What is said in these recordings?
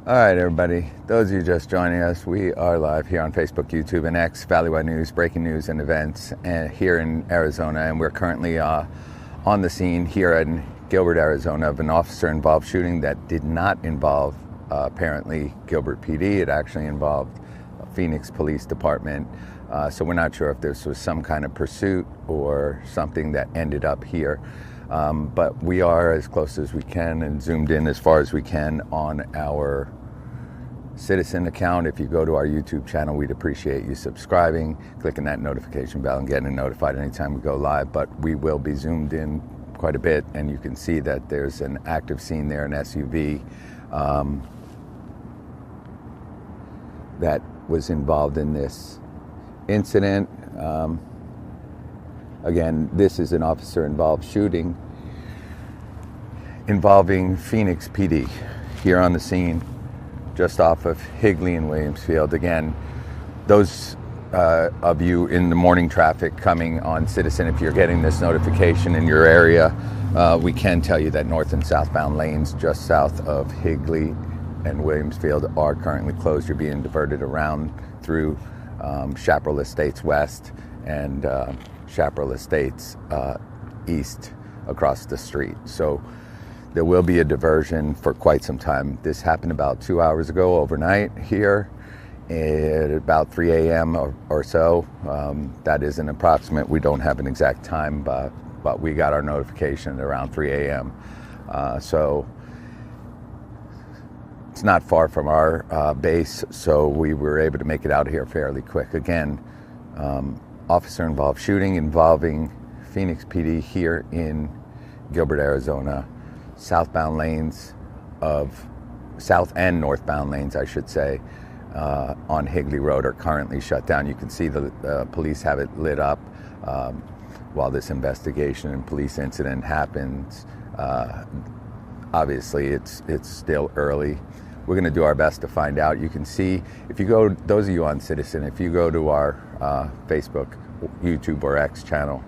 All right, everybody. Those of you just joining us, we are live here on Facebook, YouTube, and X, Valleywide News, breaking news and events here in Arizona. And we're currently on the scene here in Gilbert, Arizona, of an officer-involved shooting that did not involve, apparently, Gilbert PD. It actually involved Phoenix Police Department. So we're not sure if this was some kind of pursuit or something that ended up here. But we are as close as we can and zoomed in as far as we can on our Citizen account. If you go to our YouTube channel, we'd appreciate you subscribing, clicking that notification bell, and getting notified anytime we go live. But we will be zoomed in quite a bit, and you can see that there's an active scene there, an SUV that was involved in this incident. Again, this is an officer-involved shooting involving Phoenix PD here on the scene, just off of Higley and Williamsfield. Again, those of you in the morning traffic coming on Citizen, if you're getting this notification in your area, we can tell you that north and southbound lanes just south of Higley and Williamsfield are currently closed. You're being diverted around through Chaparral Estates West and Chaparral Estates East across the street. So there will be a diversion for quite some time. This happened about 2 hours ago overnight here at about 3 a.m. or so. That is an approximate. We don't have an exact time, but we got our notification at around 3 a.m. So it's not far from our base, so we were able to make it out here fairly quick. Again, officer-involved shooting involving Phoenix PD here in Gilbert, Arizona. Southbound lanes of south and northbound lanes, I should say, on Higley Road are currently shut down. You can see the police have it lit up while this investigation and police incident happens. Obviously, it's still early. We're going to do our best to find out. You can see, if you go, those of you on Citizen, if you go to our Facebook, YouTube, or X channel,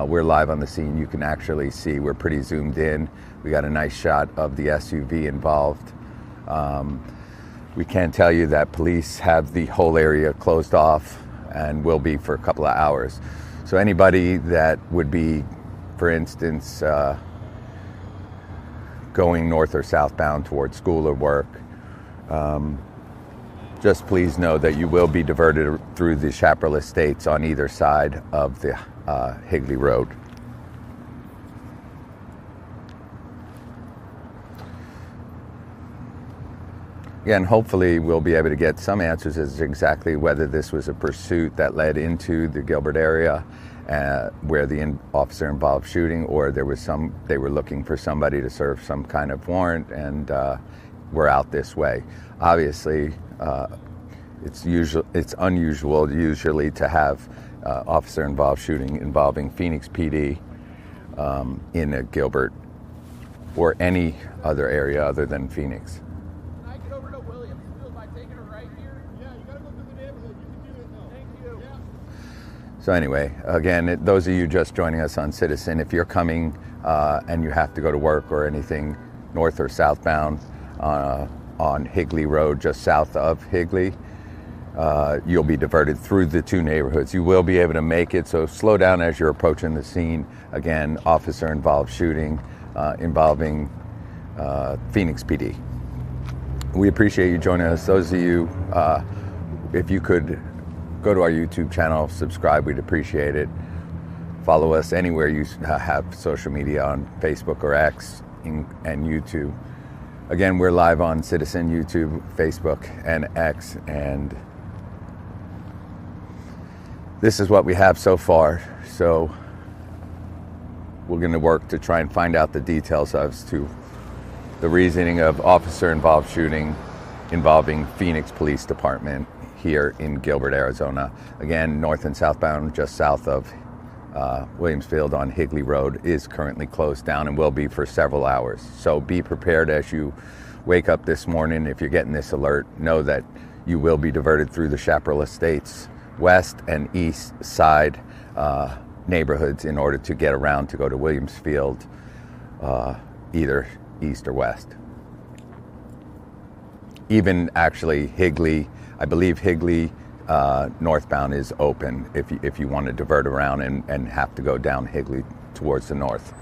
we're live on the scene. You can actually see we're pretty zoomed in. We got a nice shot of the SUV involved. We can tell you that police have the whole area closed off and will be for a couple of hours. So anybody that would be, for instance, going north or southbound towards school or work, just please know that you will be diverted through the Chaparral Estates on either side of the Higley Road. Again, hopefully we'll be able to get some answers as to exactly whether this was a pursuit that led into the Gilbert area where the officer involved shooting, or they were looking for somebody to serve some kind of warrant and were out this way. Obviously, it's unusual usually to have officer-involved shooting involving Phoenix PD in a Gilbert or any other area other than Phoenix. Can I get over to Williamsfield by taking a right here? Yeah, you gotta go through the neighborhood. You can do it now. Thank you. Yeah. So anyway, again, those of you just joining us on Citizen, if you're coming and you have to go to work or anything north or southbound on Higley Road, just south of Higley, you'll be diverted through the two neighborhoods. You will be able to make it, so slow down as you're approaching the scene. Again, officer-involved shooting involving Phoenix PD. We appreciate you joining us. Those of you, if you could go to our YouTube channel, subscribe, we'd appreciate it. Follow us anywhere you have social media on Facebook or X and YouTube. Again, we're live on Citizen, YouTube, Facebook, and X, and this is what we have so far. So we're going to work to try and find out the details as to the reasoning of officer-involved shooting involving Phoenix Police Department here in Gilbert, Arizona. Again, north and southbound, just south of Williamsfield on Higley Road is currently closed down and will be for several hours. So be prepared as you wake up this morning. If you're getting this alert, know that you will be diverted through the Chaparral Estates west and east side neighborhoods in order to get around to go to Williamsfield, either east or west. even actually Higley, I believe Higley northbound is open if you want to divert around and have to go down Higley towards the north.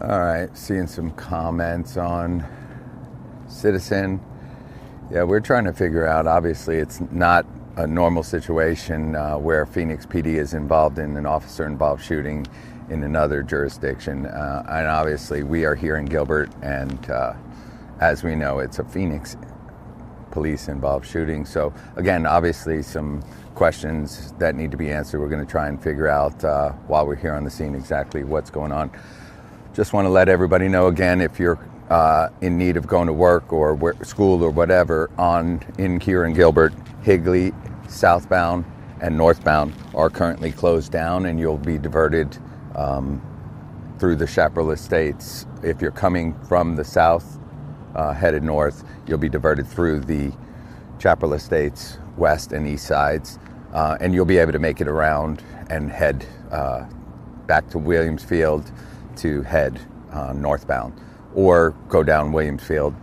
All right, seeing some comments on Citizen. Yeah, we're trying to figure out, obviously it's not a normal situation where Phoenix PD is involved in an officer-involved shooting in another jurisdiction. And obviously we are here in Gilbert, and as we know, it's a Phoenix police-involved shooting. So again, obviously some questions that need to be answered. We're going to try and figure out while we're here on the scene exactly what's going on. Just want to let everybody know again, if you're in need of going to work or school or whatever in here in Gilbert, Higley southbound and northbound are currently closed down, and you'll be diverted through the Chaparral Estates. If you're coming from the south headed north, you'll be diverted through the Chaparral Estates west and east sides, and you'll be able to make it around and head back to Williams Field to head northbound, or go down Williams Field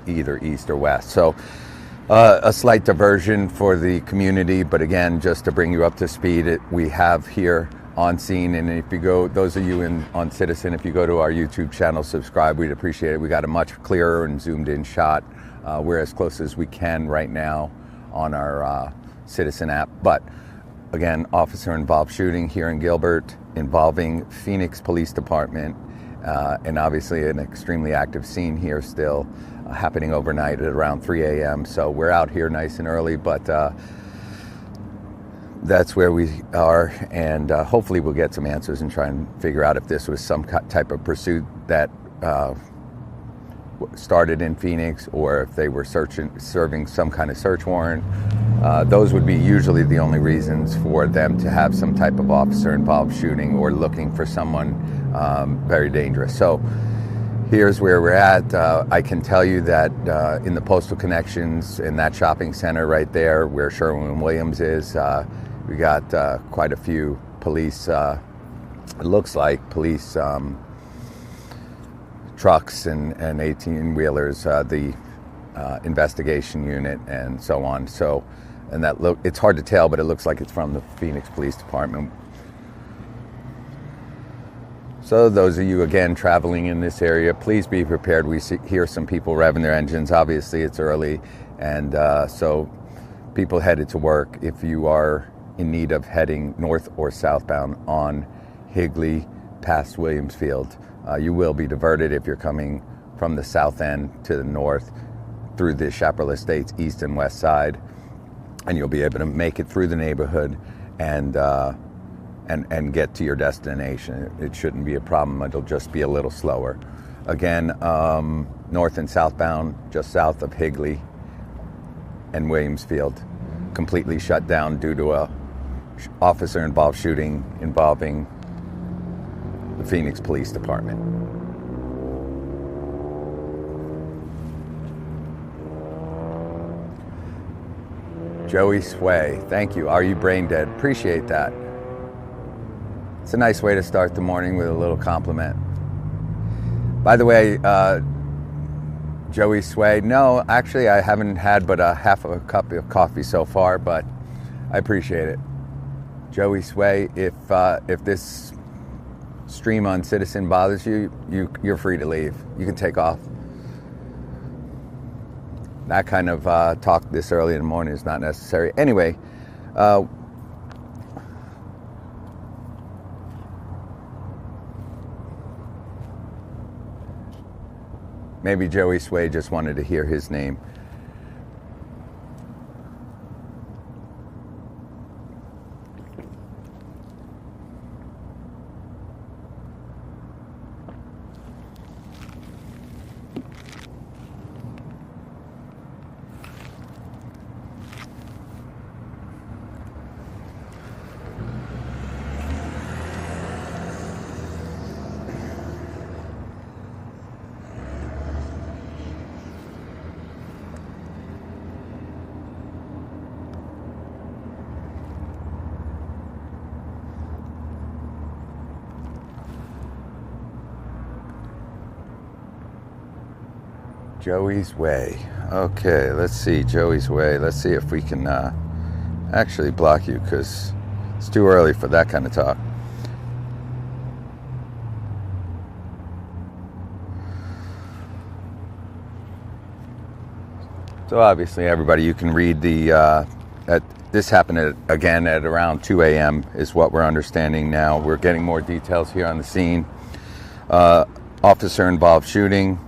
either east or west. So a slight diversion for the community, but again, just to bring you up to speed, we have here on scene, and if you go, those of you on Citizen, if you go to our YouTube channel, subscribe, we'd appreciate it. We got a much clearer and zoomed in shot. We're as close as we can right now on our Citizen app, but again, officer-involved shooting here in Gilbert involving Phoenix Police Department, and obviously an extremely active scene here still, happening overnight at around 3 a.m. So we're out here nice and early, but that's where we are, and hopefully we'll get some answers and try and figure out if this was some type of pursuit that started in Phoenix, or if they were serving some kind of search warrant. Those would be usually the only reasons for them to have some type of officer-involved shooting, or looking for someone very dangerous. So here's where we're at. I can tell you that in the Postal Connections, in that shopping center right there where Sherwin-Williams is, we got quite a few police, it looks like police trucks and 18-wheelers, the investigation unit and so on. So, and that it's hard to tell, but it looks like it's from the Phoenix Police Department. So those of you, again, traveling in this area, please be prepared. We hear some people revving their engines. Obviously, it's early, and so people headed to work. If you are in need of heading north or southbound on Higley past Williams Field, you will be diverted if you're coming from the south end to the north through the Chaparral Estates east and west side, and you'll be able to make it through the neighborhood and get to your destination. It shouldn't be a problem. It'll just be a little slower. Again, north and southbound, just south of Higley and Williams Field, completely shut down due to a officer-involved shooting involving the Phoenix Police Department. Joey Sway, thank you. Are you brain dead? Appreciate that. It's a nice way to start the morning with a little compliment. By the way, Joey Sway, no, actually I haven't had but half of a cup of coffee so far, but I appreciate it. Joey Sway, if this stream on Citizen bothers you, you're free to leave. You can take off. That kind of talk this early in the morning is not necessary. Anyway, maybe Joey Sway just wanted to hear his name. Joey's Way. Okay, let's see, Joey's Way. Let's see if we can actually block you, because it's too early for that kind of talk. So obviously, everybody, you can read the, this happened again at around 2 a.m. is what we're understanding now. We're getting more details here on the scene. Officer-involved shooting.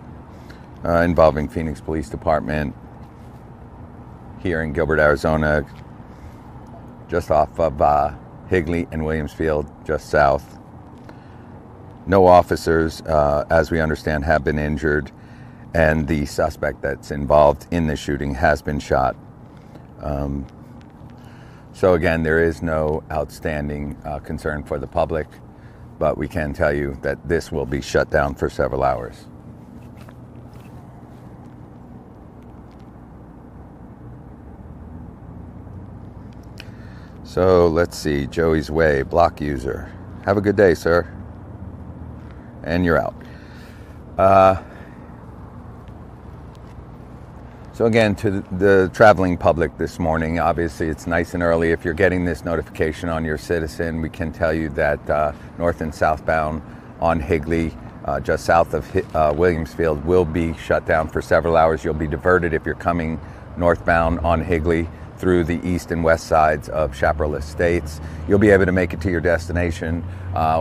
Involving Phoenix Police Department here in Gilbert, Arizona, just off of Higley and Williamsfield, just south. No officers, as we understand, have been injured, and the suspect that's involved in the shooting has been shot. So again, there is no outstanding concern for the public, but we can tell you that this will be shut down for several hours. So let's see, Joey's Way, block user. Have a good day, sir. And you're out. So again, to the traveling public this morning, obviously it's nice and early. If you're getting this notification on your Citizen, we can tell you that north and southbound on Higley, just south of Williamsfield, will be shut down for several hours. You'll be diverted if you're coming northbound on Higley through the east and west sides of Chaparral Estates. You'll be able to make it to your destination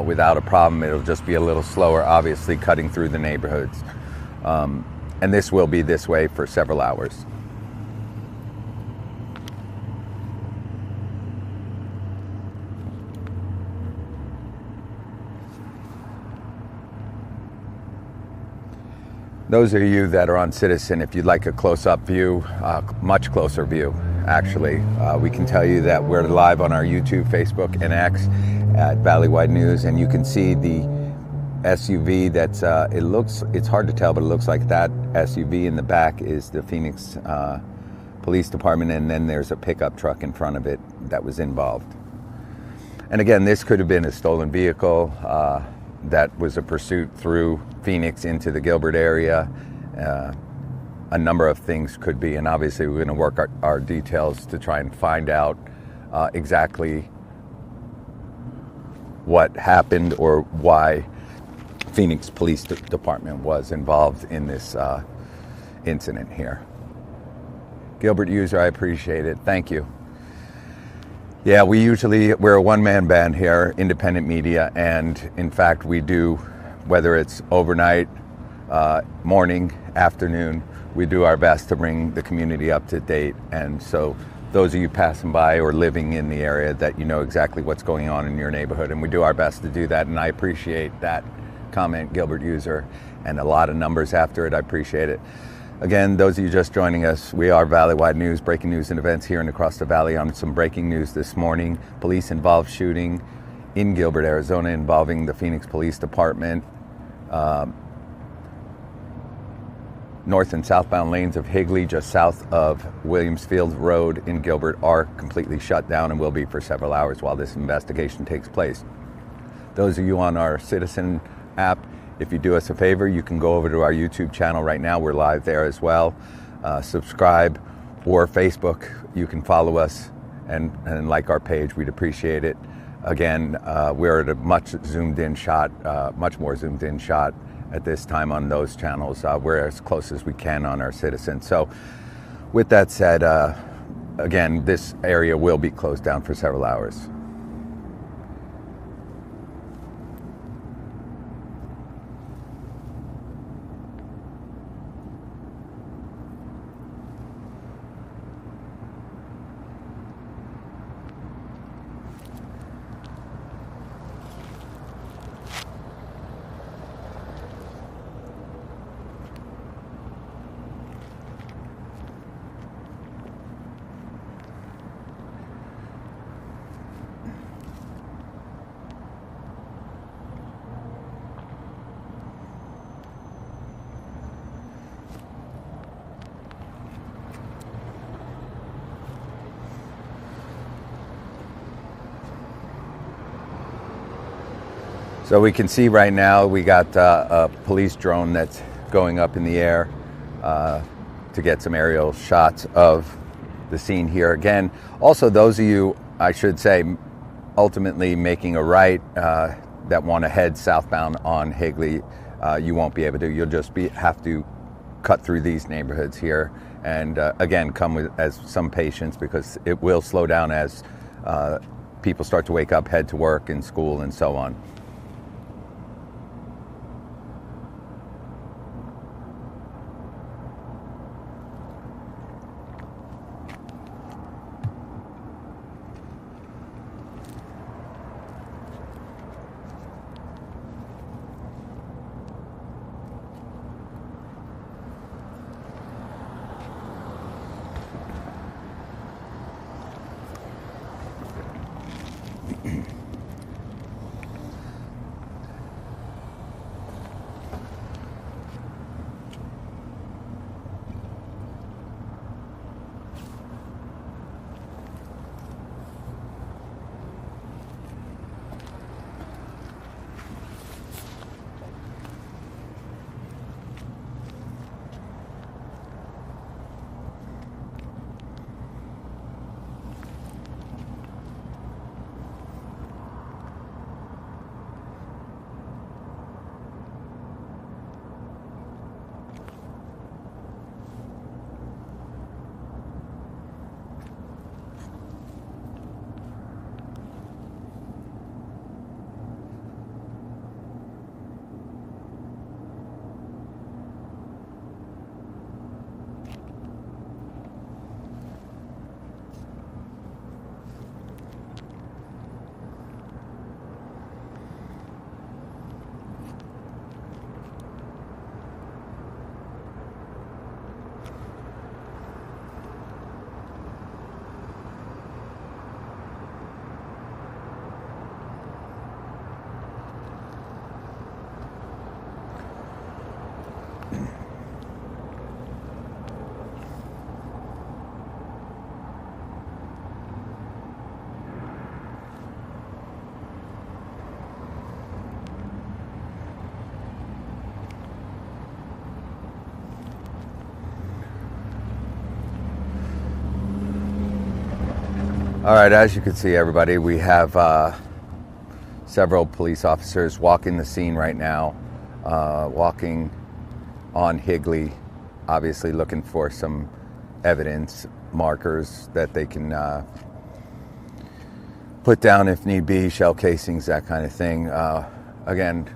without a problem. It'll just be a little slower, obviously, cutting through the neighborhoods. And this will be this way for several hours. Those of you that are on Citizen, if you'd like a close-up view, much closer view, actually, we can tell you that we're live on our YouTube, Facebook, and X at Valleywide News, and you can see the SUV that's, it's hard to tell, but it looks like that SUV in the back is the Phoenix Police Department, and then there's a pickup truck in front of it that was involved. And again, this could have been a stolen vehicle that was a pursuit through Phoenix into the Gilbert area. A number of things could be, and obviously we're going to work our details to try and find out exactly what happened or why Phoenix Police Department was involved in this incident here. Gilbert user, I appreciate it. Thank you. Yeah, we're a one-man band here, independent media, and in fact we do, whether it's overnight, morning, afternoon, we do our best to bring the community up to date. And so those of you passing by or living in the area, that you know exactly what's going on in your neighborhood, and we do our best to do that, and I appreciate that comment, Gilbert user, and a lot of numbers after it. I appreciate it. Again, those of you just joining us, we are Valleywide News, breaking news and events here and across the valley. On some breaking news this morning, police-involved shooting in Gilbert, Arizona, involving the Phoenix Police Department. North and southbound lanes of Higley, just south of Williamsfield Road in Gilbert, are completely shut down and will be for several hours while this investigation takes place. Those of you on our Citizen app, if you do us a favor, you can go over to our YouTube channel right now. We're live there as well. Subscribe, or Facebook, you can follow us and like our page, we'd appreciate it. Again, we're at a much more zoomed in shot at this time on those channels. We're as close as we can on our citizens. So with that said, again, this area will be closed down for several hours. So we can see right now we got a police drone that's going up in the air to get some aerial shots of the scene here. Again, also those of you, I should say, ultimately making a right that want to head southbound on Higley, you won't be able to. You'll just have to cut through these neighborhoods here. And again, come with as some patience, because it will slow down as people start to wake up, head to work and school and so on. All right, as you can see, everybody, we have several police officers walking the scene right now, walking on Higley, obviously looking for some evidence, markers that they can put down if need be, shell casings, that kind of thing. Again,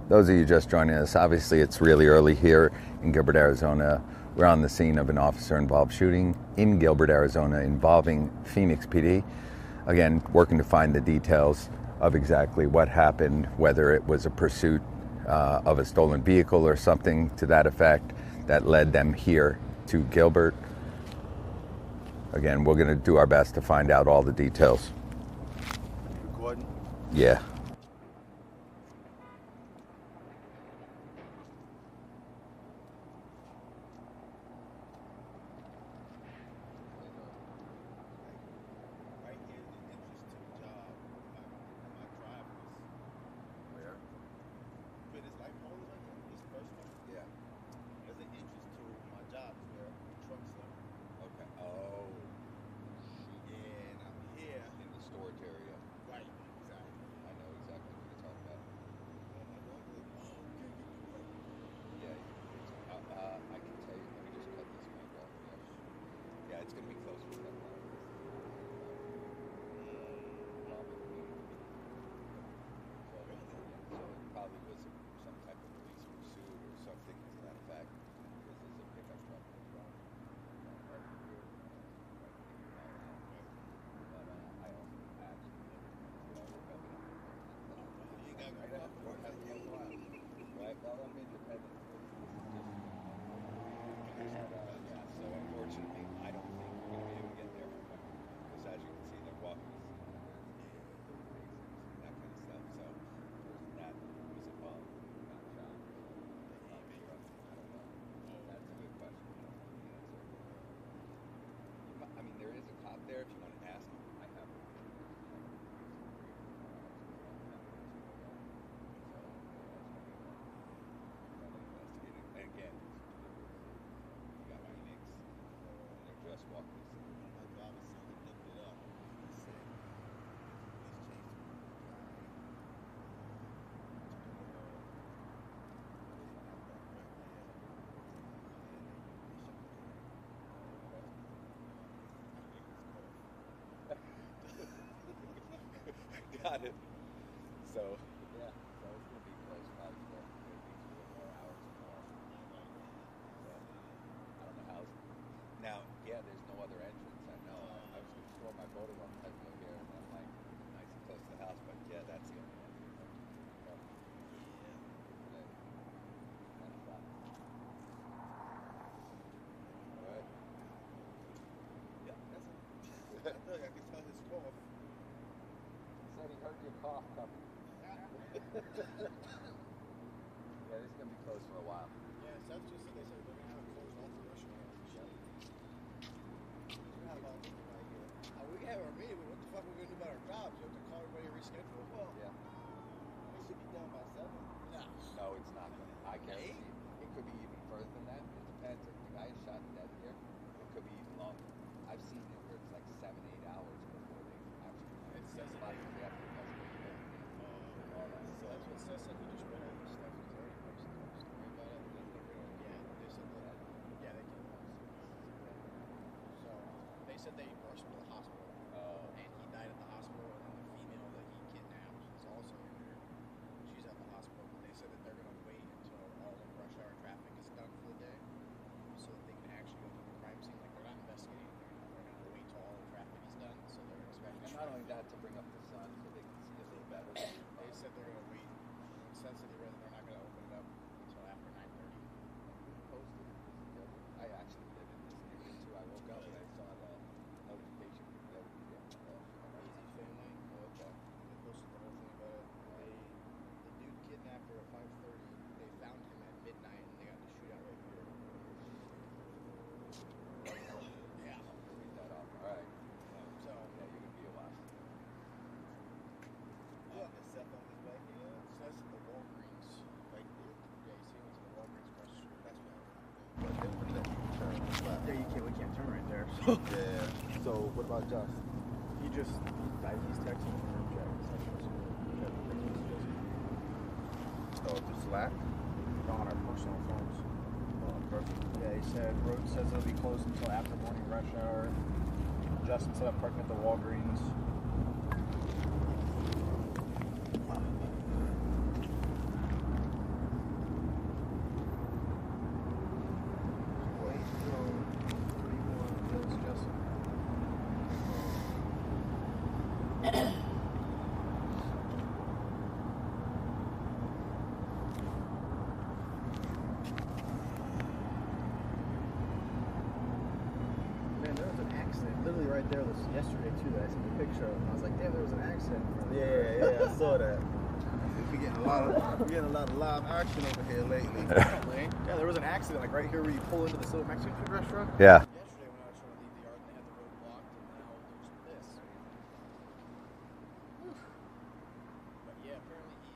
those of you just joining us, obviously it's really early here in Gilbert, Arizona. We're on the scene of an officer-involved shooting in Gilbert, Arizona, involving Phoenix PD. Again, working to find the details of exactly what happened, whether it was a pursuit of a stolen vehicle or something to that effect that led them here to Gilbert. Again, we're going to do our best to find out all the details. Recording? Yeah. There's an entrance to my job is where trucks are it's going to be close for stuff like this. So it probably was some type of police pursuit or something to that effect. This is a pickup truck that's wrong. But I also actually You got right off the courthouse for a while. right, well, I'm independent. Yeah, so unfortunately, I don't think we're going to be able to get there because as you can see, they're walking us that kind of stuff. So that was involved. Not shot. I don't know. That's a good question. I don't know the answer. I mean, there is a cop there if you want to ask him. I have. Again, you got Phoenix, and they're just walking us. My driver said he looked it up. He said he's chasing Got it. So, yeah, so it's going to be close probably for at least 4 more hours more. I don't know how. Now, yeah, there's no other entrance. I know. I was going to store my motor one Pedro here, and I'm like, nice and close to the house, but yeah, that's the only entrance. Alright. Yeah, that's it. I feel like I can tell his cough. Said he heard your cough coming. Yeah, this is going to be closed for a while. Yeah, Seth just said they said they're gonna have it closed off the restaurant. We have about right here. We can have our meeting, but what the fuck are we gonna do about our jobs? You have to call everybody and reschedule. Well, Yeah. we should be done by 7. No. No, it's not going to. I guarantee it could be even further than that. It depends. If the guy is shot dead here, it could be even longer. I've seen it where it's like 7, 8 hours before they actually. It says it. like they have to investigate everything. All that. So that's what Seth said. He just read all this stuff. He's already posted a story about it. Yeah, they said that. Yeah, they killed him. So they said they rushed him to the hospital. And he died at the hospital. And then the female that he kidnapped is also injured. She's at the hospital. But they said that they're gonna wait until all the rush hour traffic is done for the day, so that they can actually go to the crime scene. Like they're not investigating. They're gonna wait till all the traffic is done. So they're expecting. And not only that, to bring up the sun so they can see a little better. They said they're gonna wait. Since they read that they're not gonna open it up until after 9:30. Posted. I actually live in this area too. I woke up and I saw the notification from the other day. Easy family. Okay. They posted the whole thing about it. The dude kidnapped her at 5:30. They found him at midnight, and they got in the shootout right here. Yeah. Read that off. All right. So Yeah, you're gonna be a while. is Seth on his way? Yeah. Seth's at the Walgreens right there. Yeah, you see him to the Walgreens across the street. That's what. But they wouldn't let you turn left. There you can't. We can't turn right there. Yeah. So what about Josh? He's texting me from Jack. Oh, to Slack? On our personal phones. Yeah, he said road says it'll be closed until after morning rush hour. Justin set up parking at the Walgreens. Man, there was an accident literally right there this yesterday too that I sent a picture of. And I was like, damn, there was an accident. Yeah, I saw that. We're getting a lot of live action over here lately. Apparently. Yeah, there was an accident like right here where you pull into the Silver Mexican food restaurant. Yeah. Yesterday when I was trying to leave the yard and they had the road blocked, and now there's this. But yeah, apparently he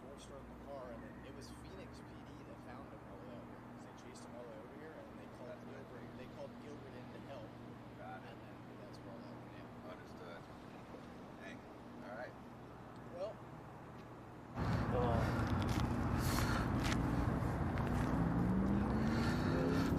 forced her in the car, and then it was Phoenix PD that found him all the way out here because they chased him all the way over here, and then they called Gilbert. They called Gilbert in to help. Got it. And then that's where all that went down. Understood. Dang. All right. Well,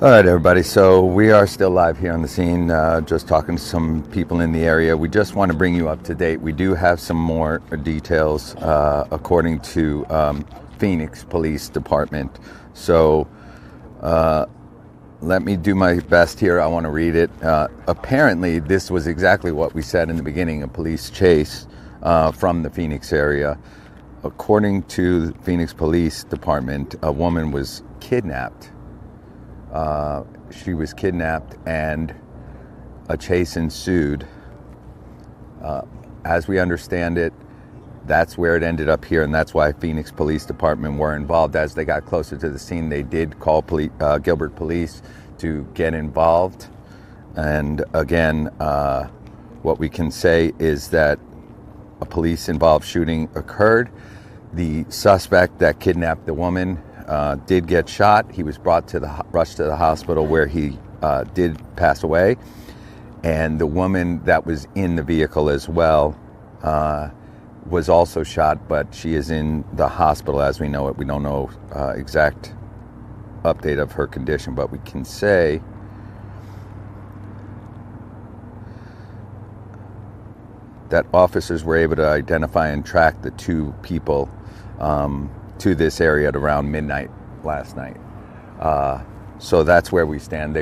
All right, everybody. So we are still live here on the scene, just talking to some people in the area. We just want to bring you up to date. We do have some more details according to Phoenix Police Department. So let me do my best here. I want to read it. Apparently, this was exactly what we said in the beginning, a police chase from the Phoenix area. According to the Phoenix Police Department, a woman was kidnapped. She was kidnapped and a chase ensued. As we understand it, that's where it ended up here, and that's why Phoenix Police Department were involved. As they got closer to the scene, they did call Gilbert Police to get involved. And again, what we can say is that a police-involved shooting occurred. The suspect that kidnapped the woman did get shot. He was rushed to the hospital where he did pass away. And the woman that was in the vehicle as well was also shot, but she is in the hospital as we know it. We don't know exact update of her condition, but we can say that officers were able to identify and track the two people to this area at around midnight last night. So that's where we stand.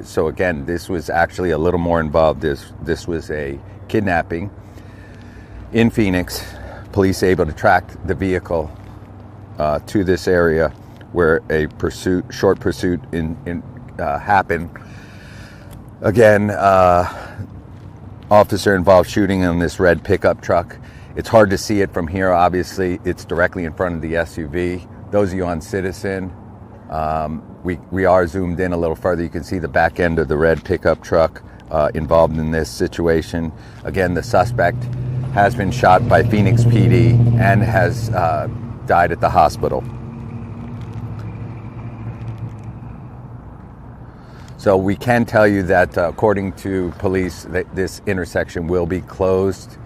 So again, this was actually a little more involved. This was a kidnapping in Phoenix. Police able to track the vehicle to this area where a short pursuit happened. Again, officer involved shooting on this red pickup truck. It's hard to see it from here. Obviously, it's directly in front of the SUV. Those of you on Citizen, we are zoomed in a little further. You can see the back end of the red pickup truck involved in this situation. Again, the suspect has been shot by Phoenix PD and has died at the hospital. So we can tell you that according to police, that this intersection will be closed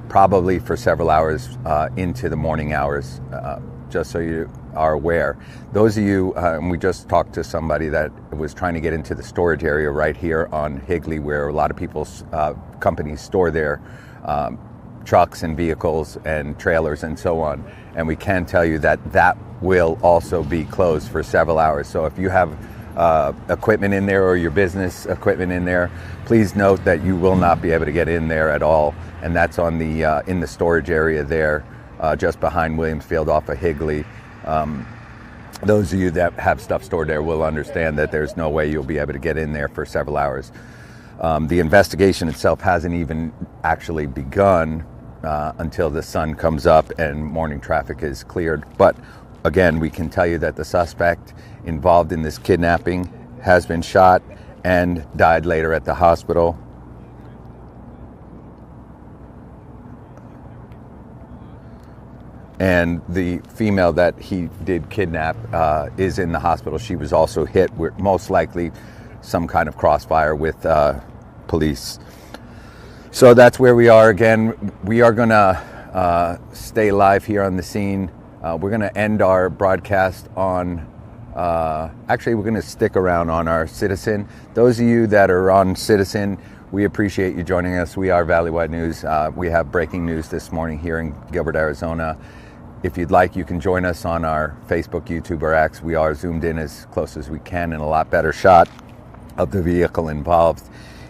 probably for several hours into the morning hours, just so you are aware. Those of you, and we just talked to somebody that was trying to get into the storage area right here on Higley, where a lot of people's companies store their trucks and vehicles and trailers and so on. And we can tell you that that will also be closed for several hours. So if you have equipment in there or your business equipment in there, please note that you will not be able to get in there at all. And that's on the in the storage area there, just behind Williams Field off of Higley. Those of you that have stuff stored there will understand that there's no way you'll be able to get in there for several hours. The investigation itself hasn't even actually begun until the sun comes up and morning traffic is cleared. But again, we can tell you that the suspect involved in this kidnapping has been shot and died later at the hospital. And the female that he did kidnap is in the hospital. She was also hit with most likely some kind of crossfire with police. So that's where we are. Again, we are going to stay live here on the scene. We're going to end our broadcast on, actually we're going to stick around on our Citizen. Those of you that are on Citizen, we appreciate you joining us. We are Valleywide News. We have breaking news this morning here in Gilbert, Arizona. If you'd like, you can join us on our Facebook, YouTube, or X. We are zoomed in as close as we can and a lot better shot of the vehicle involved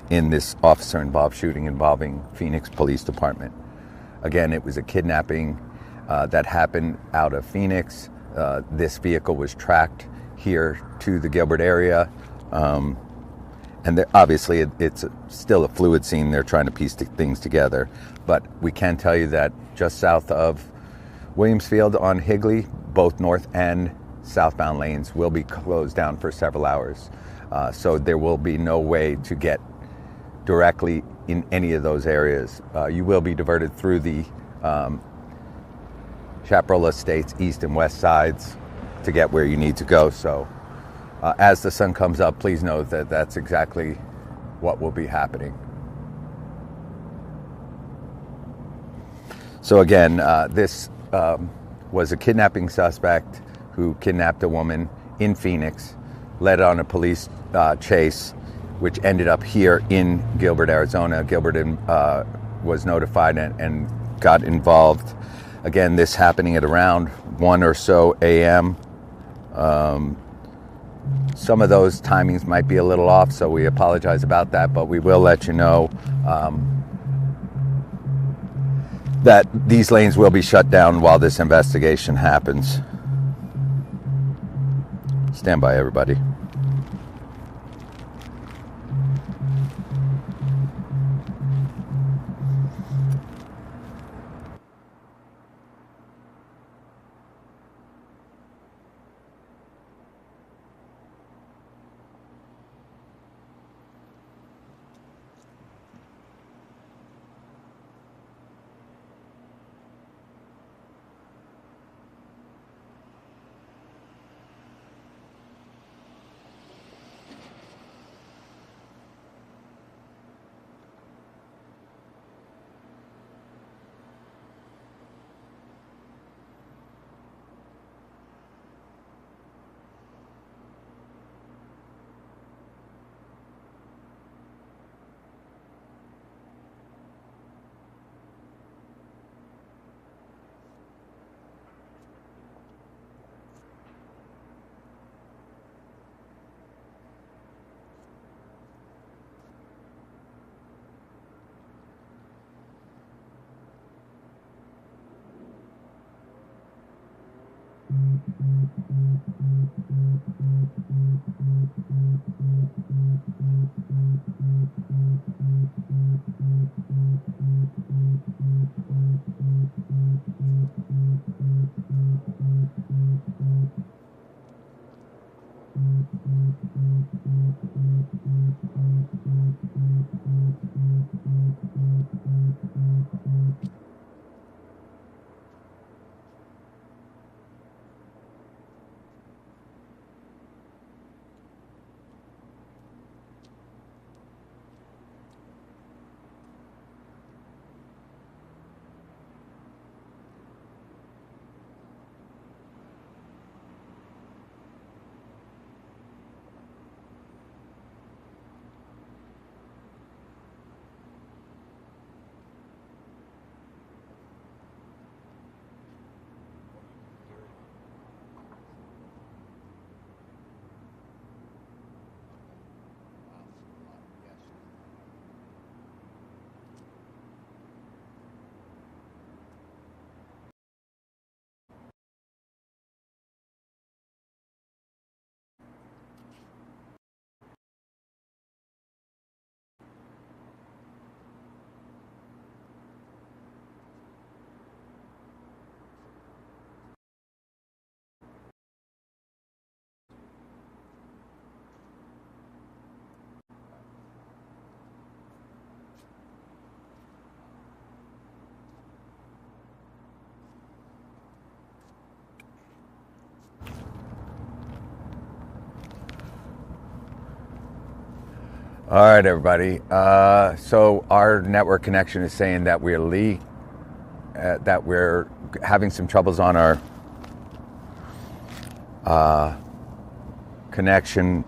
in this officer-involved shooting involving Phoenix Police Department. Again, it was a kidnapping that happened out of Phoenix. This vehicle was tracked here to the Gilbert area. And obviously, it's still a fluid scene. They're trying to piece things together. But we can tell you that just south of Williams Field on Higley, both north and southbound lanes will be closed down for several hours. So there will be no way to get directly in any of those areas. You will be diverted through the Chaparral Estates east and west sides to get where you need to go. So as the sun comes up, please know that that's exactly what will be happening. So again, this was a kidnapping suspect who kidnapped a woman in Phoenix. led on a police chase, which ended up here in Gilbert, Arizona. Gilbert was notified and got involved. Again, this happening at around 1 or so a.m. Some of those timings might be a little off, so we apologize about that, but we will let you know that these lanes will be shut down while this investigation happens. Stand by, everybody. All right, everybody. So our network connection is saying that we're having some troubles on our connection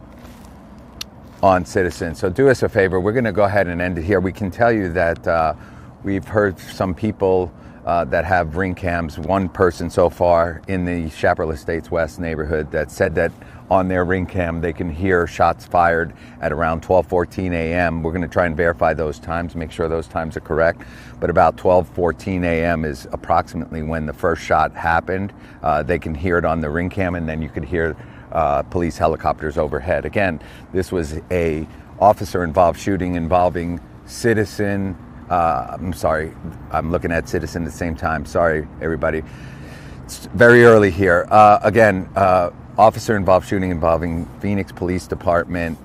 on Citizen. So do us a favor. We're going to go ahead and end it here. We can tell you that we've heard some people that have ring cams. One person so far in the Chaparral Estates West neighborhood that said that on their ring cam they can hear shots fired at around 12:14 a.m. We're going to try and verify those times, make sure those times are correct. But about 12:14 a.m. is approximately when the first shot happened. They can hear it on the ring cam, and then you could hear police helicopters overhead. Again, this was a officer-involved shooting involving Citizen. I'm sorry, I'm looking at Citizen at the same time. Sorry, everybody. It's very early here. Officer-involved shooting involving Phoenix Police Department.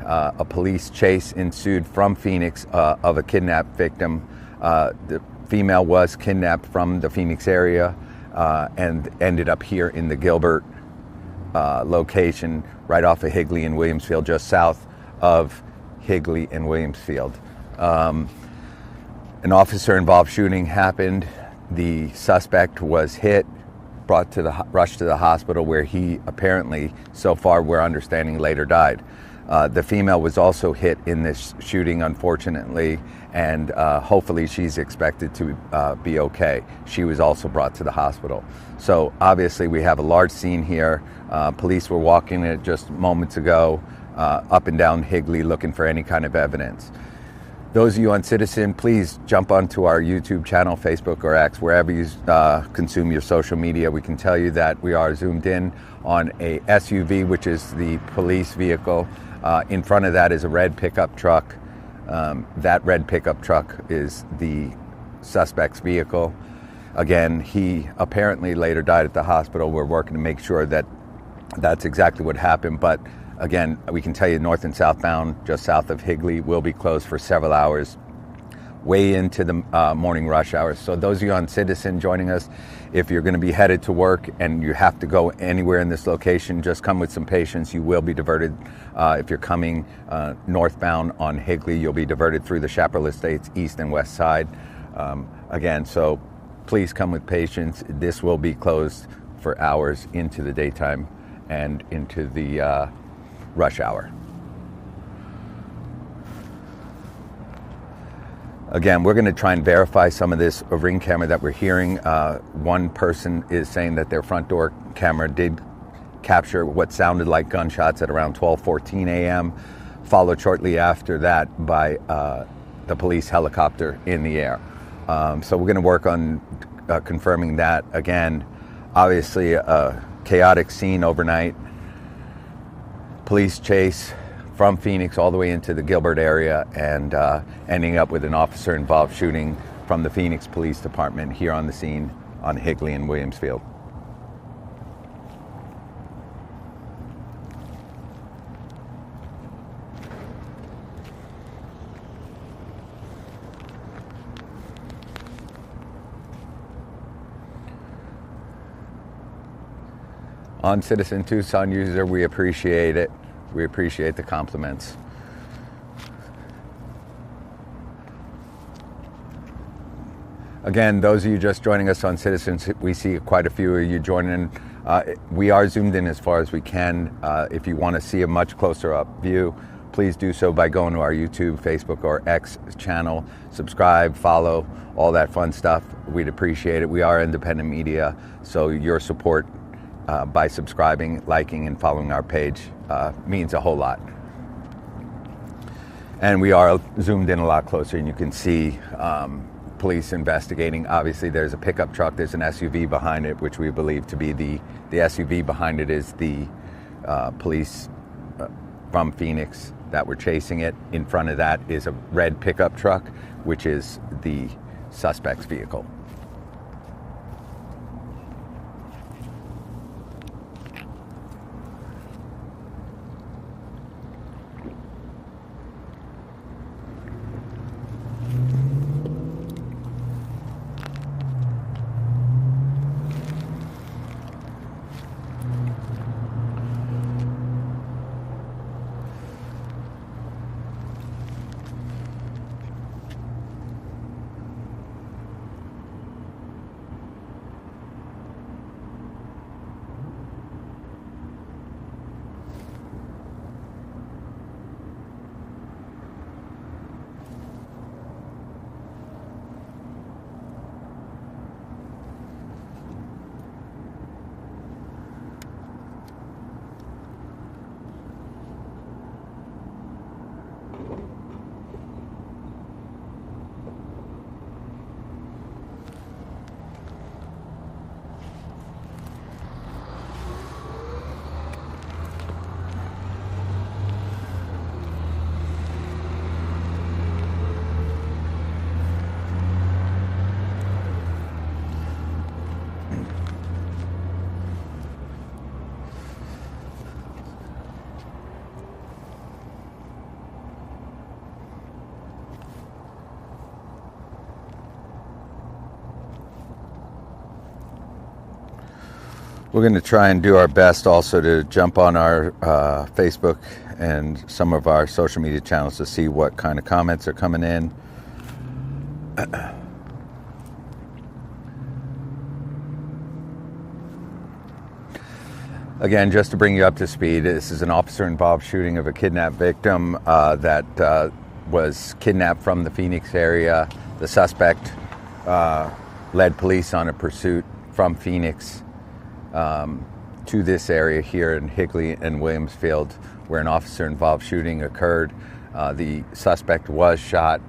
A police chase ensued from Phoenix of a kidnapped victim. The female was kidnapped from the Phoenix area and ended up here in the Gilbert location, right off of Higley and Williamsfield, just south of Higley and Williamsfield. An officer-involved shooting happened. The suspect was hit rushed to the hospital, where he apparently, so far we're understanding, later died. The female was also hit in this shooting, unfortunately, and hopefully she's expected to be okay. She was also brought to the hospital. So obviously we have a large scene here. Police were walking it just moments ago, up and down Higley, looking for any kind of evidence. Those of you on Citizen, please jump onto our YouTube channel, Facebook or X, wherever you consume your social media. We can tell you that we are zoomed in on a SUV, which is the police vehicle. In front of that is a red pickup truck. That red pickup truck is the suspect's vehicle. Again, he apparently later died at the hospital. We're working to make sure that that's exactly what happened. But again, we can tell you north and southbound, just south of Higley, will be closed for several hours, way into the morning rush hours. So those of you on Citizen joining us, if you're going to be headed to work and you have to go anywhere in this location, just come with some patience. You will be diverted. If you're coming northbound on Higley, you'll be diverted through the Chaparral Estates east and west side. Again, so please come with patience. This will be closed for hours into the daytime and into the rush hour. Again, we're going to try and verify some of this ring camera that we're hearing. One person is saying that their front door camera did capture what sounded like gunshots at around 12:14 a.m., followed shortly after that by the police helicopter in the air. So we're going to work on confirming that. Again, obviously a chaotic scene overnight. Police chase from Phoenix all the way into the Gilbert area, and ending up with an officer-involved shooting from the Phoenix Police Department here on the scene on Higley and Williamsfield. On Citizen Tucson user, we appreciate it. We appreciate the compliments. Again, those of you just joining us on Citizens, we see quite a few of you joining. We are zoomed in as far as we can. If you want to see a much closer up view, please do so by going to our YouTube, Facebook, or X channel. Subscribe, follow, all that fun stuff. We'd appreciate it. We are independent media, so your support by subscribing, liking, and following our page means a whole lot. And we are zoomed in a lot closer, and you can see police investigating. Obviously, there's a pickup truck, there's an SUV behind it, which we believe to be the SUV behind it is the police from Phoenix that were chasing it. In front of that is a red pickup truck, which is the suspect's vehicle. We're going to try and do our best also to jump on our Facebook and some of our social media channels to see what kind of comments are coming in. Again, just to bring you up to speed, this is an officer-involved shooting of a kidnapped victim that was kidnapped from the Phoenix area. The suspect led police on a pursuit from Phoenix to this area here in Higley and Williamsfield, where an officer-involved shooting occurred. The suspect was shot,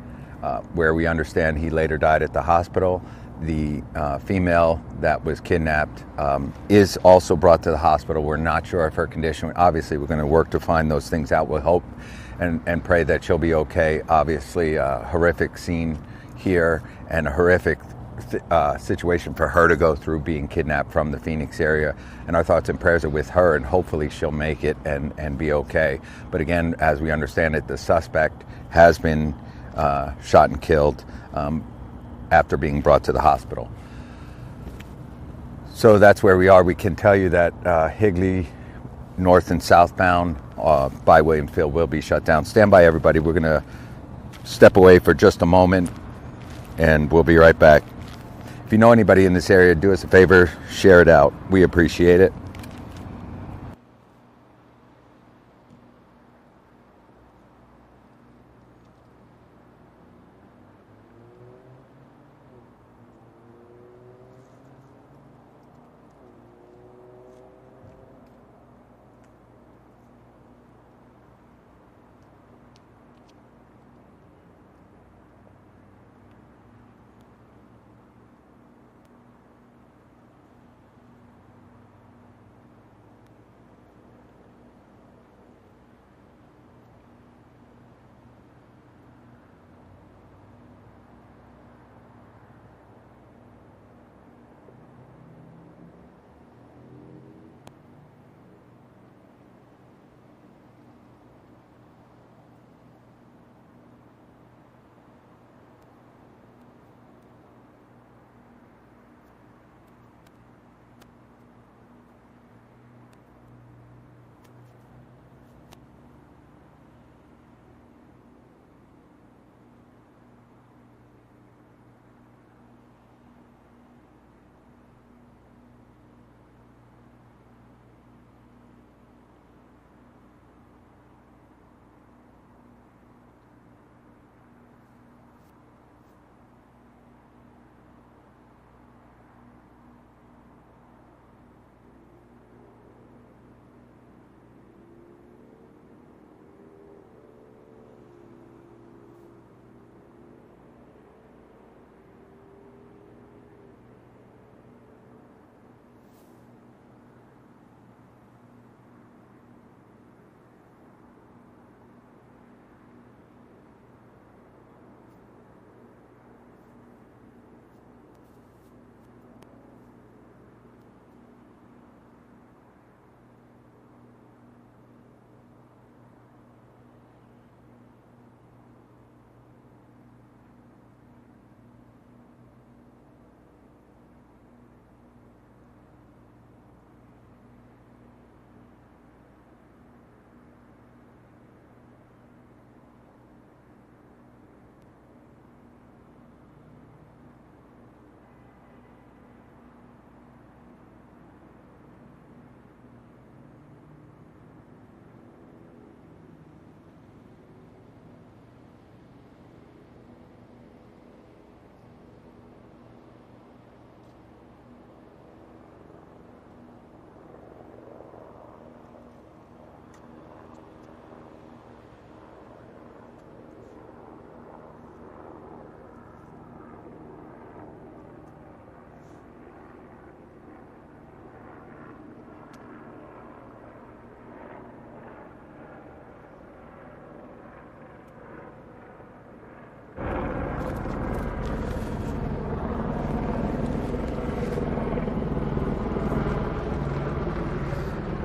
where we understand he later died at the hospital. The female that was kidnapped is also brought to the hospital. We're not sure of her condition. Obviously, we're going to work to find those things out. We'll hope and pray that she'll be okay. Obviously, a horrific scene here and a horrific situation for her to go through, being kidnapped from the Phoenix area. And our thoughts and prayers are with her, and hopefully she'll make it and be okay. But again, as we understand it, the suspect has been shot and killed after being brought to the hospital. So that's where we are. We can tell you that Higley, north and southbound by Williamsfield, will be shut down. Stand by, everybody. We're going to step away for just a moment, and we'll be right back. If you know anybody in this area, do us a favor, share it out. We appreciate it.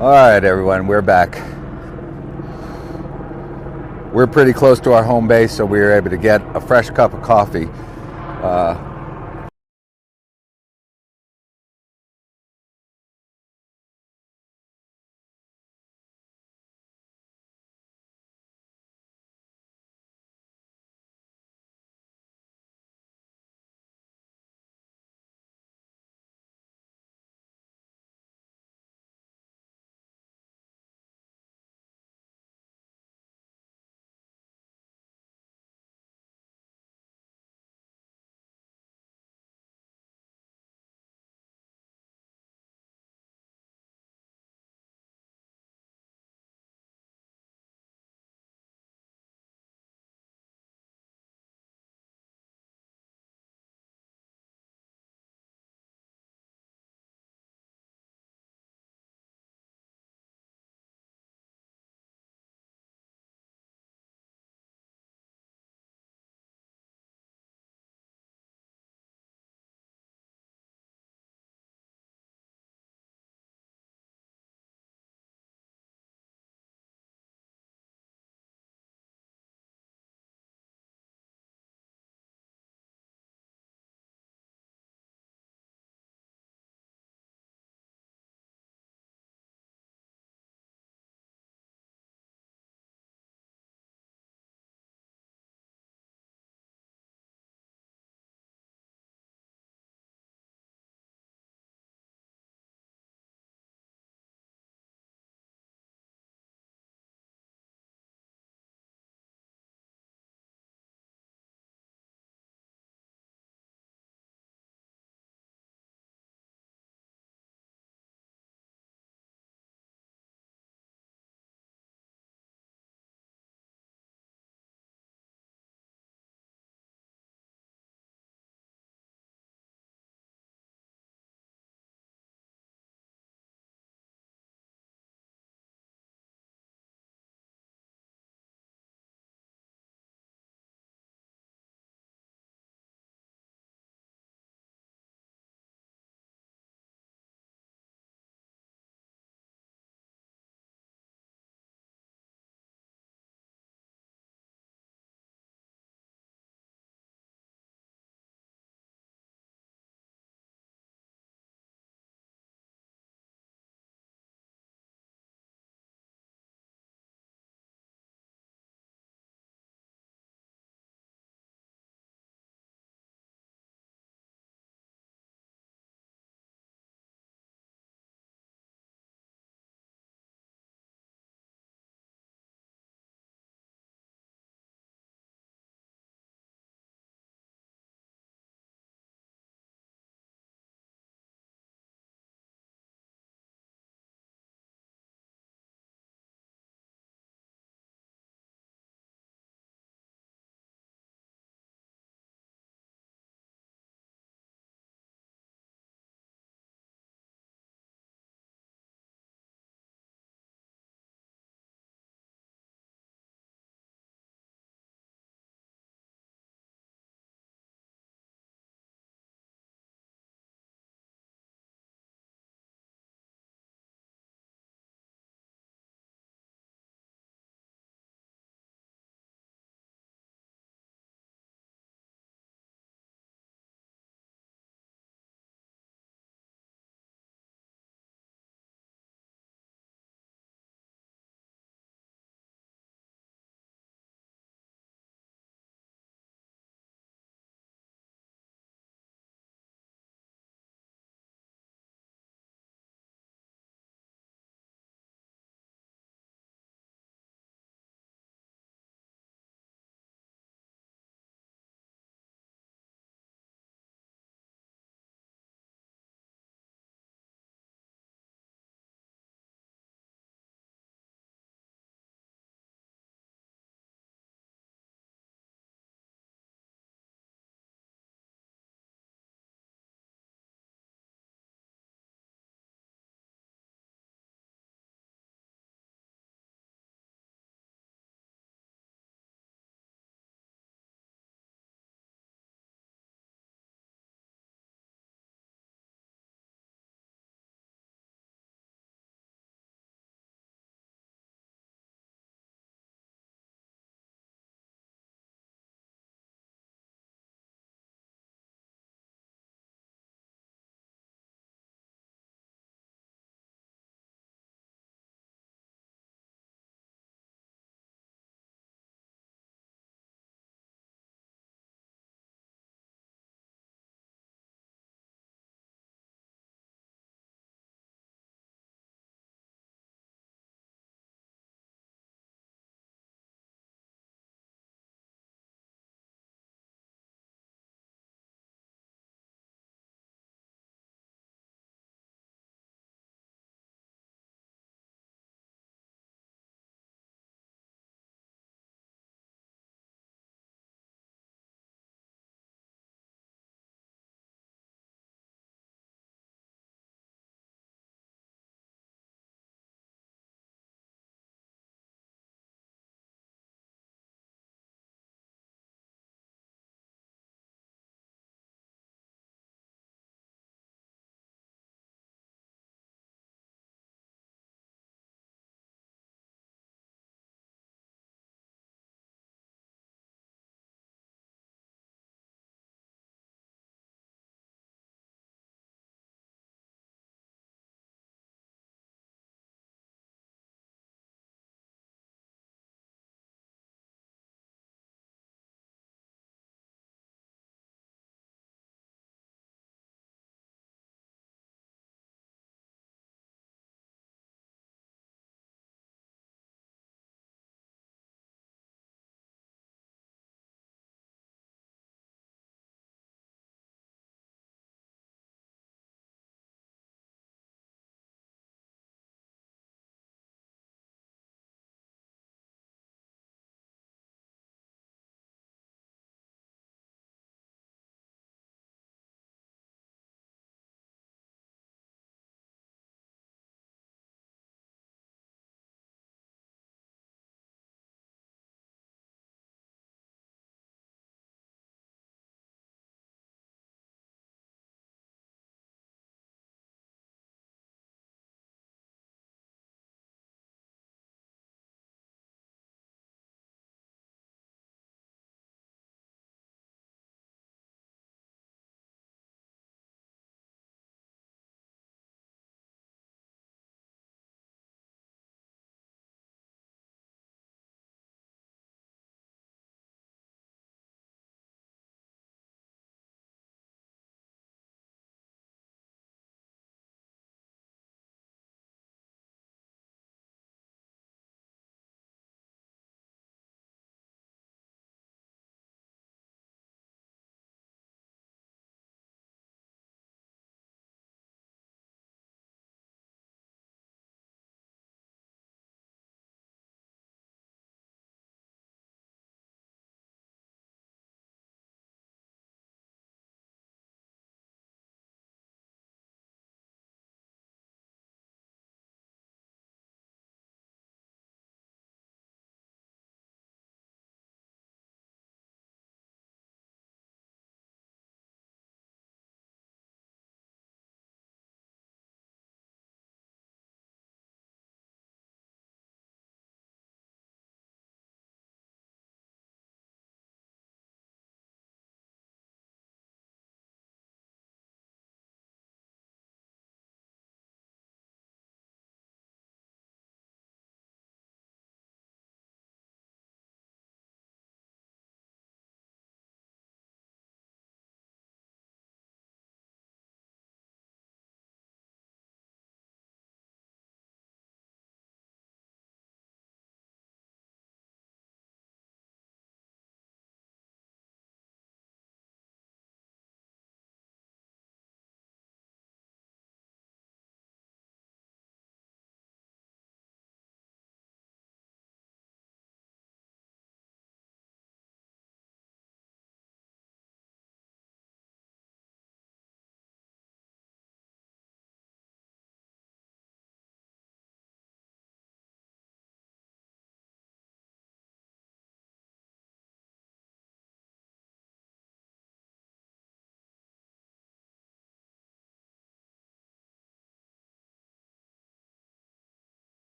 All right, everyone, we're back. We're pretty close to our home base, so we were able to get a fresh cup of coffee.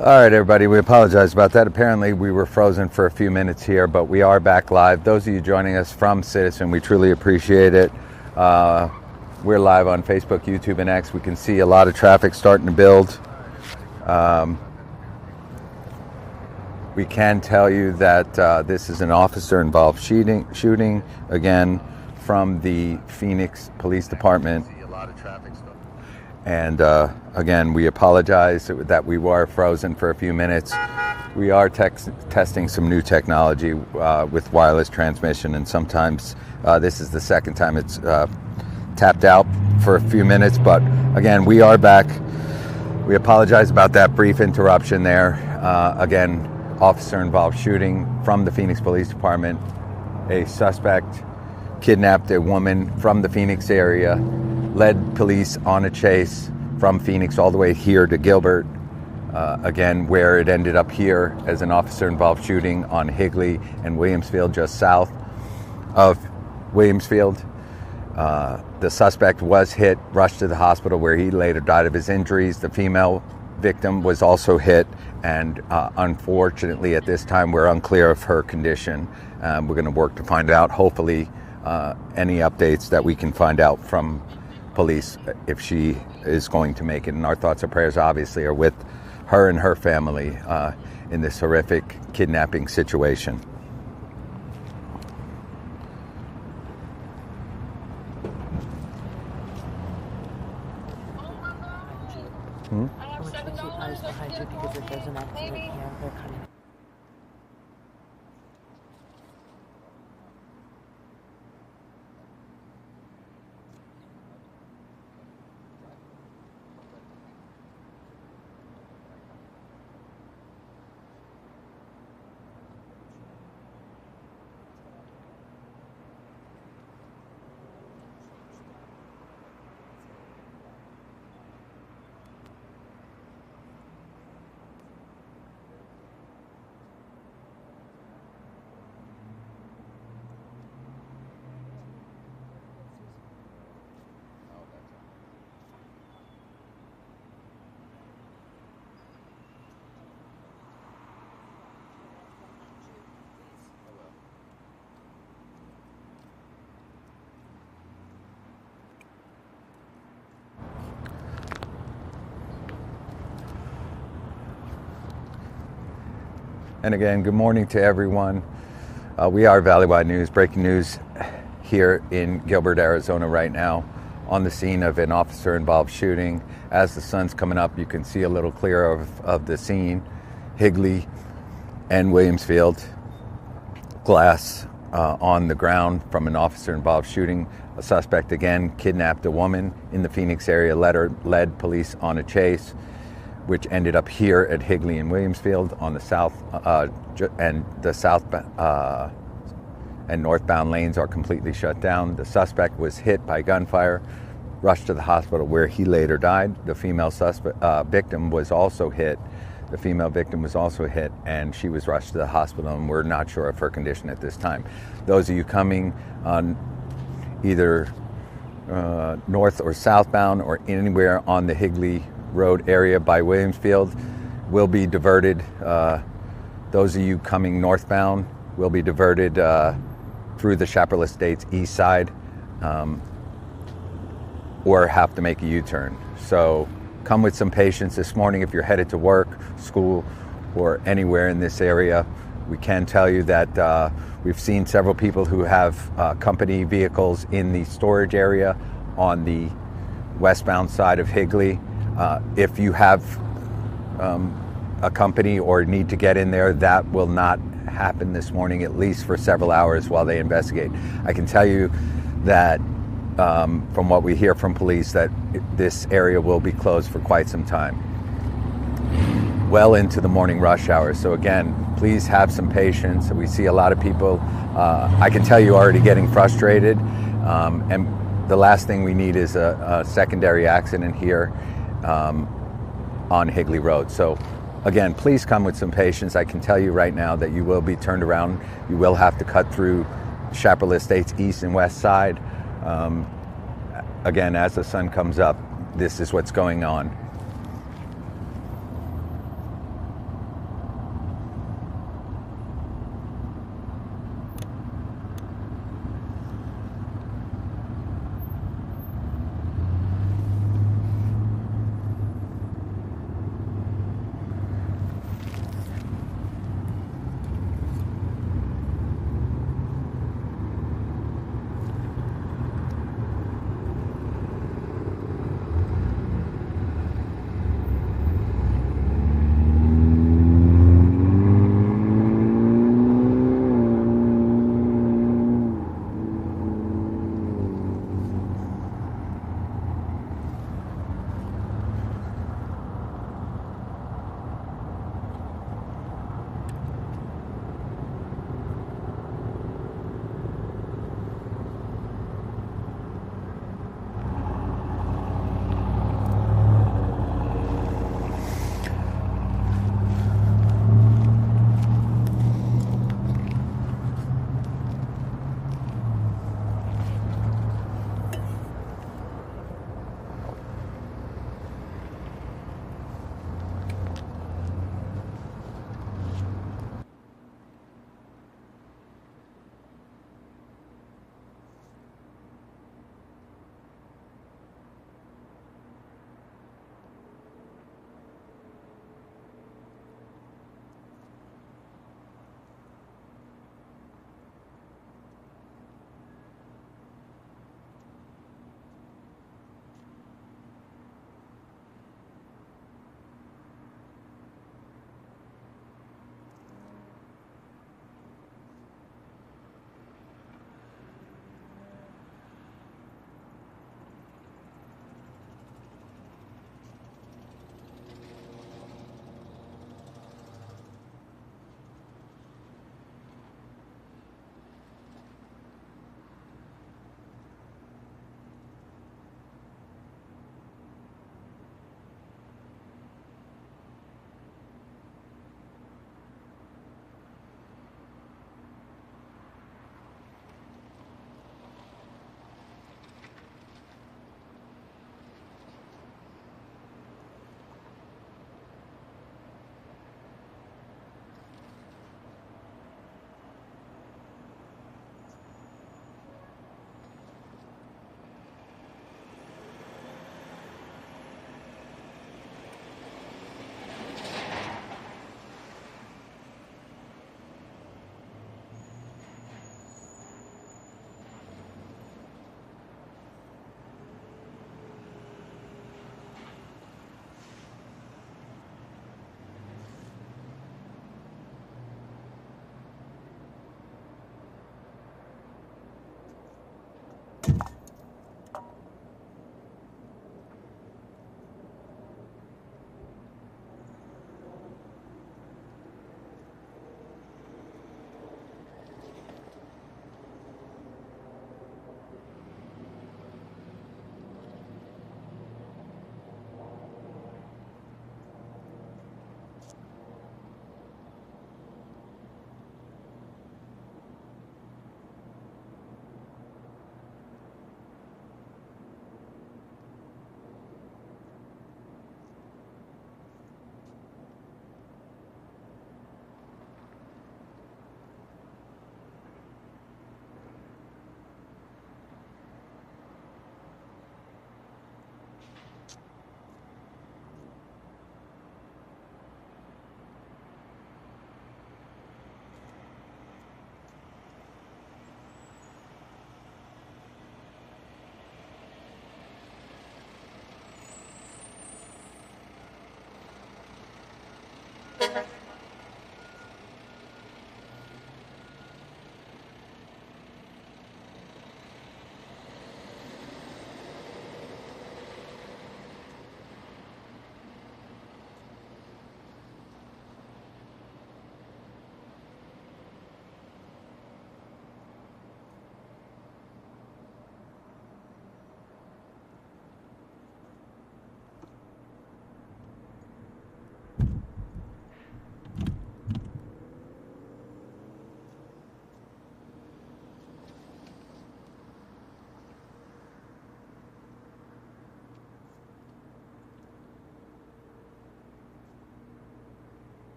All right, everybody, we apologize about that. Apparently, we were frozen for a few minutes here, but we are back live. Those of you joining us from Citizen, we truly appreciate it. We're live on Facebook, YouTube, and X. We can see a lot of traffic starting to build. We can tell you that this is an officer-involved shooting, again, from the Phoenix Police Department. And again, we apologize that we were frozen for a few minutes. We are testing some new technology with wireless transmission, and sometimes this is the second time it's tapped out for a few minutes. But again, we are back. We apologize about that brief interruption there. Again, officer-involved shooting from the Phoenix Police Department. A suspect kidnapped a woman from the Phoenix area, led police on a chase from Phoenix all the way here to Gilbert, again, where it ended up here as an officer-involved shooting on Higley and Williamsfield, just south of Williamsfield. The suspect was hit, rushed to the hospital where he later died of his injuries. The female victim was also hit, and unfortunately at this time we're unclear of her condition. We're going to work to find out, hopefully, any updates that we can find out from police if she is going to make it. And our thoughts and prayers obviously are with her and her family in this horrific kidnapping situation. I have $7 behind you because if there's an accident here, they're cutting. And again, good morning to everyone. We are Valleywide News, breaking news here in Gilbert, Arizona right now, on the scene of an officer-involved shooting. As the sun's coming up, you can see a little clearer of the scene. Higley and Williamsfield, glass on the ground from an officer-involved shooting. A suspect, again, kidnapped a woman in the Phoenix area, led police on a chase, which ended up here at Higley and Williamsfield on the south, and the south and northbound lanes are completely shut down. The suspect was hit by gunfire, rushed to the hospital where he later died. The female victim was also hit. The female victim was also hit, and she was rushed to the hospital, and we're not sure of her condition at this time. Those of you coming on either north or southbound or anywhere on the Higley Road area by Williamsfield will be diverted. Those of you coming northbound will be diverted through the Chaparral Estates east side, or have to make a U-turn. So come with some patience this morning if you're headed to work, school, or anywhere in this area. We can tell you that we've seen several people who have company vehicles in the storage area on the westbound side of Higley. If you have a company or need to get in there, that will not happen this morning, at least for several hours while they investigate. I can tell you that from what we hear from police, that this area will be closed for quite some time, well into the morning rush hour. So again, please have some patience. We see a lot of people, I can tell you, already getting frustrated, and the last thing we need is a secondary accident here on Higley Road. So again, please come with some patience. I can tell you right now that you will be turned around. You will have to cut through Chaparral Estates east and west side. Again, as the sun comes up, this is what's going on.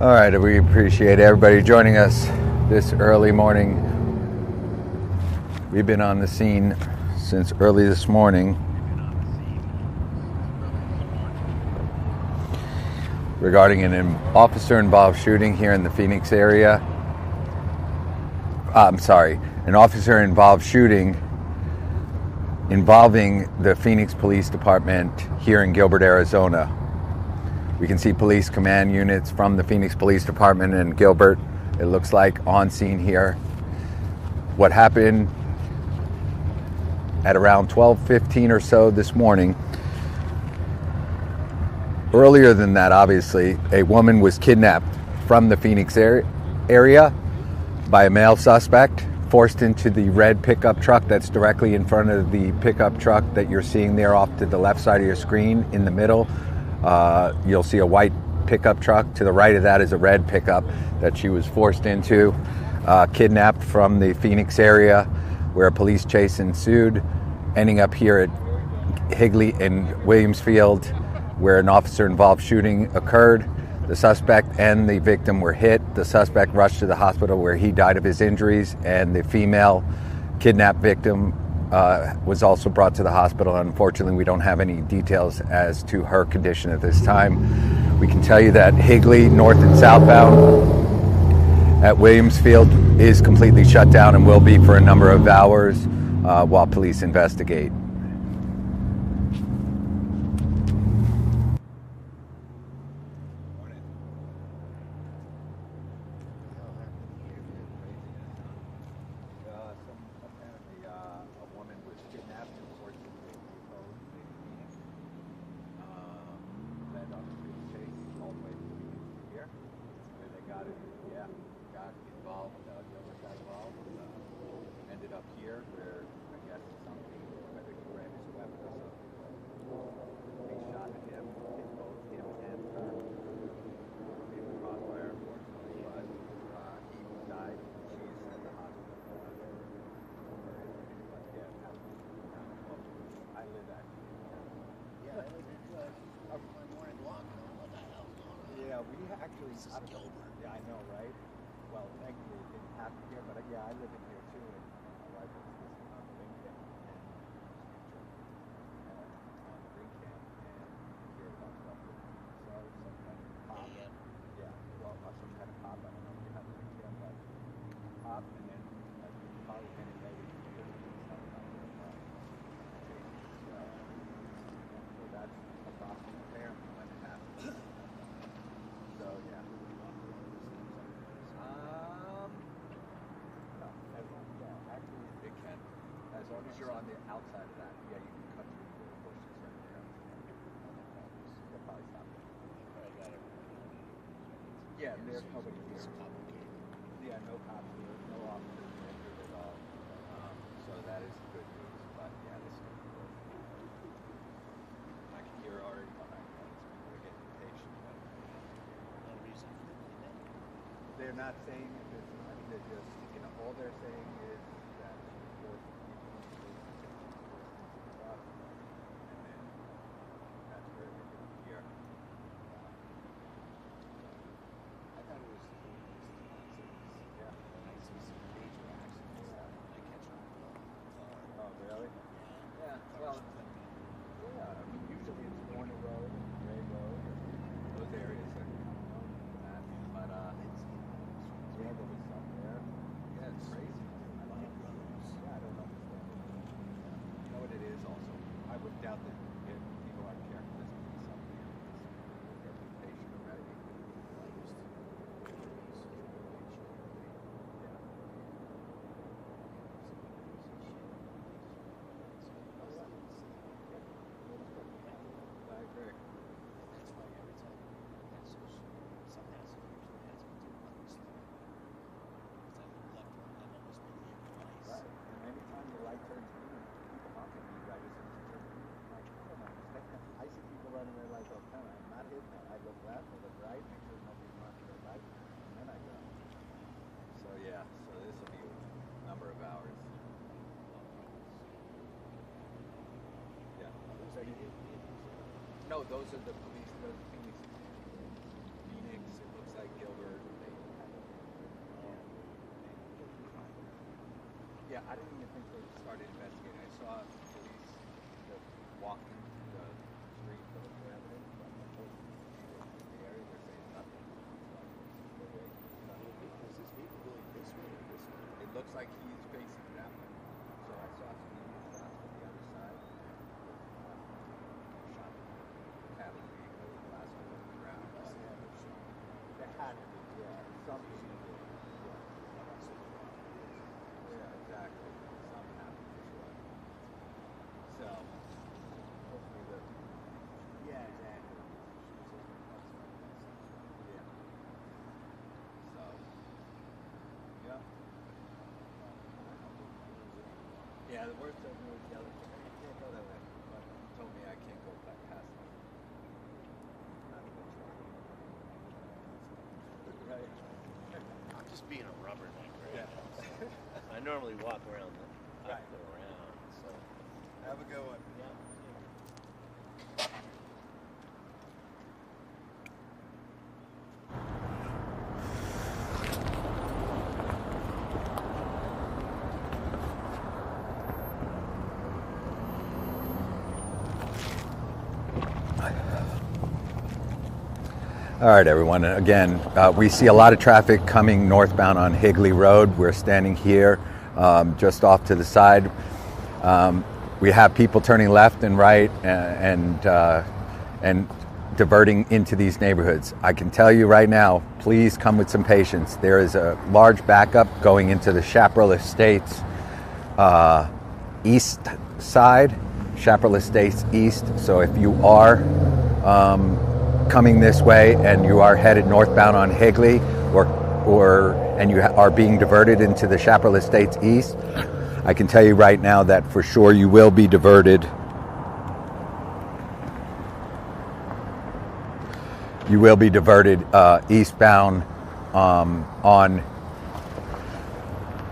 All right, we appreciate everybody joining us this early morning. We've been on the scene since early this morning regarding an officer-involved shooting here in the Phoenix area. An officer-involved shooting involving the Phoenix Police Department here in Gilbert, Arizona. We can see police command units from the Phoenix Police Department in Gilbert, it looks like, on scene here. What happened at around 12:15 or so this morning. Earlier than that, obviously, a woman was kidnapped from the Phoenix area by a male suspect, forced into the red pickup truck that's directly in front of the pickup truck that you're seeing there off to the left side of your screen. In the middle, you'll see a white pickup truck. To the right of that is a red pickup that she was forced into, kidnapped from the Phoenix area, where a police chase ensued, ending up here at Higley and Williamsfield, where an officer-involved shooting occurred. The suspect and the victim were hit. The suspect rushed to the hospital where he died of his injuries, and the female kidnapped victim was also brought to the hospital. Unfortunately, we don't have any details as to her condition at this time. We can tell you that Higley, north and southbound at Williamsfield, is completely shut down and will be for a number of hours while police investigate. This is Gilbert. Yeah, I know, right? Well, thankfully it didn't happen here, but yeah, I live in here too, and my wife was visiting on the ring camp, and on the ring camp, and hear about stuff with some kind of pop. Yeah, well, some kind of pop. I don't know if you have the ring camp, but pop, and then probably a minute later you hear something about their changes. So that's approximately apparently when it happened. So yeah. No, actually it can. As long as you're on the outside of that, yeah, you can cut through the bushes right there. They'll probably stop it. Yeah, there's nobody here. Yeah, no cops here, no officers injured at all. So that is good news. But yeah, this is good. I can hear already behind us. People are getting impatient. They're not saying at this time. They're just, all they're saying is that she forced people into the truck, and then that's where they're going to hear. I thought it was Yeah. I see some major accidents. I catch on the car. Oh, really? Yeah. Well, yeah. I mean, usually it's Warner Road, Ray Road, those areas are known for that. But yeah, there was some there. Yeah, it's crazy. I don't know. Yeah, I don't understand. You know what it is also? I would doubt that if people aren't careful, this could be something with reputation already. I agree. That's why every time that social, some has usually has to do with this thing. Because I've left, I've almost been here twice. Right. And anytime the light turns green, people honking at you, I just turn green. Like, I don't understand. I see people running red lights all the time. I'm not hitting it. I look left, I look right, make sure nobody's running red light, and then I go. So yeah, so this will be a number of hours. Yeah. No, those are the police, those Phoenix. It looks like Gilbert. word they had. Yeah, I didn't even think they started investigating. I saw police walking the street looking for evidence, but the whole the area they're saying nothing. Is his vehicle going this way or this way? It looks like he's facing that way. So I saw some moving shots from the other side. Shot cabin vehicle, glass over the ground. That had to be, something. Yeah, exactly. Something happened for sure. So, hopefully the... Yeah, exactly. Yeah. So, yeah. Yeah, the worst of it was the other thing. You can't go that way. But he told me I can't go past it. Right. I'm just being a rubberneck right Yeah. now. So I normally walk around the Right. around. So Have a good one. yeah. All right, everyone. Again, we see a lot of traffic coming northbound on Higley Road. We're standing here just off to the side. We have people turning left and right and diverting into these neighborhoods. I can tell you right now, please come with some patience. There is a large backup going into the Chaparral Estates east side, Chaparral Estates east. So if you are coming this way and you are headed northbound on Higley and you are being diverted into the Chaparral Estates east, I can tell you right now that for sure you will be diverted. You will be diverted eastbound on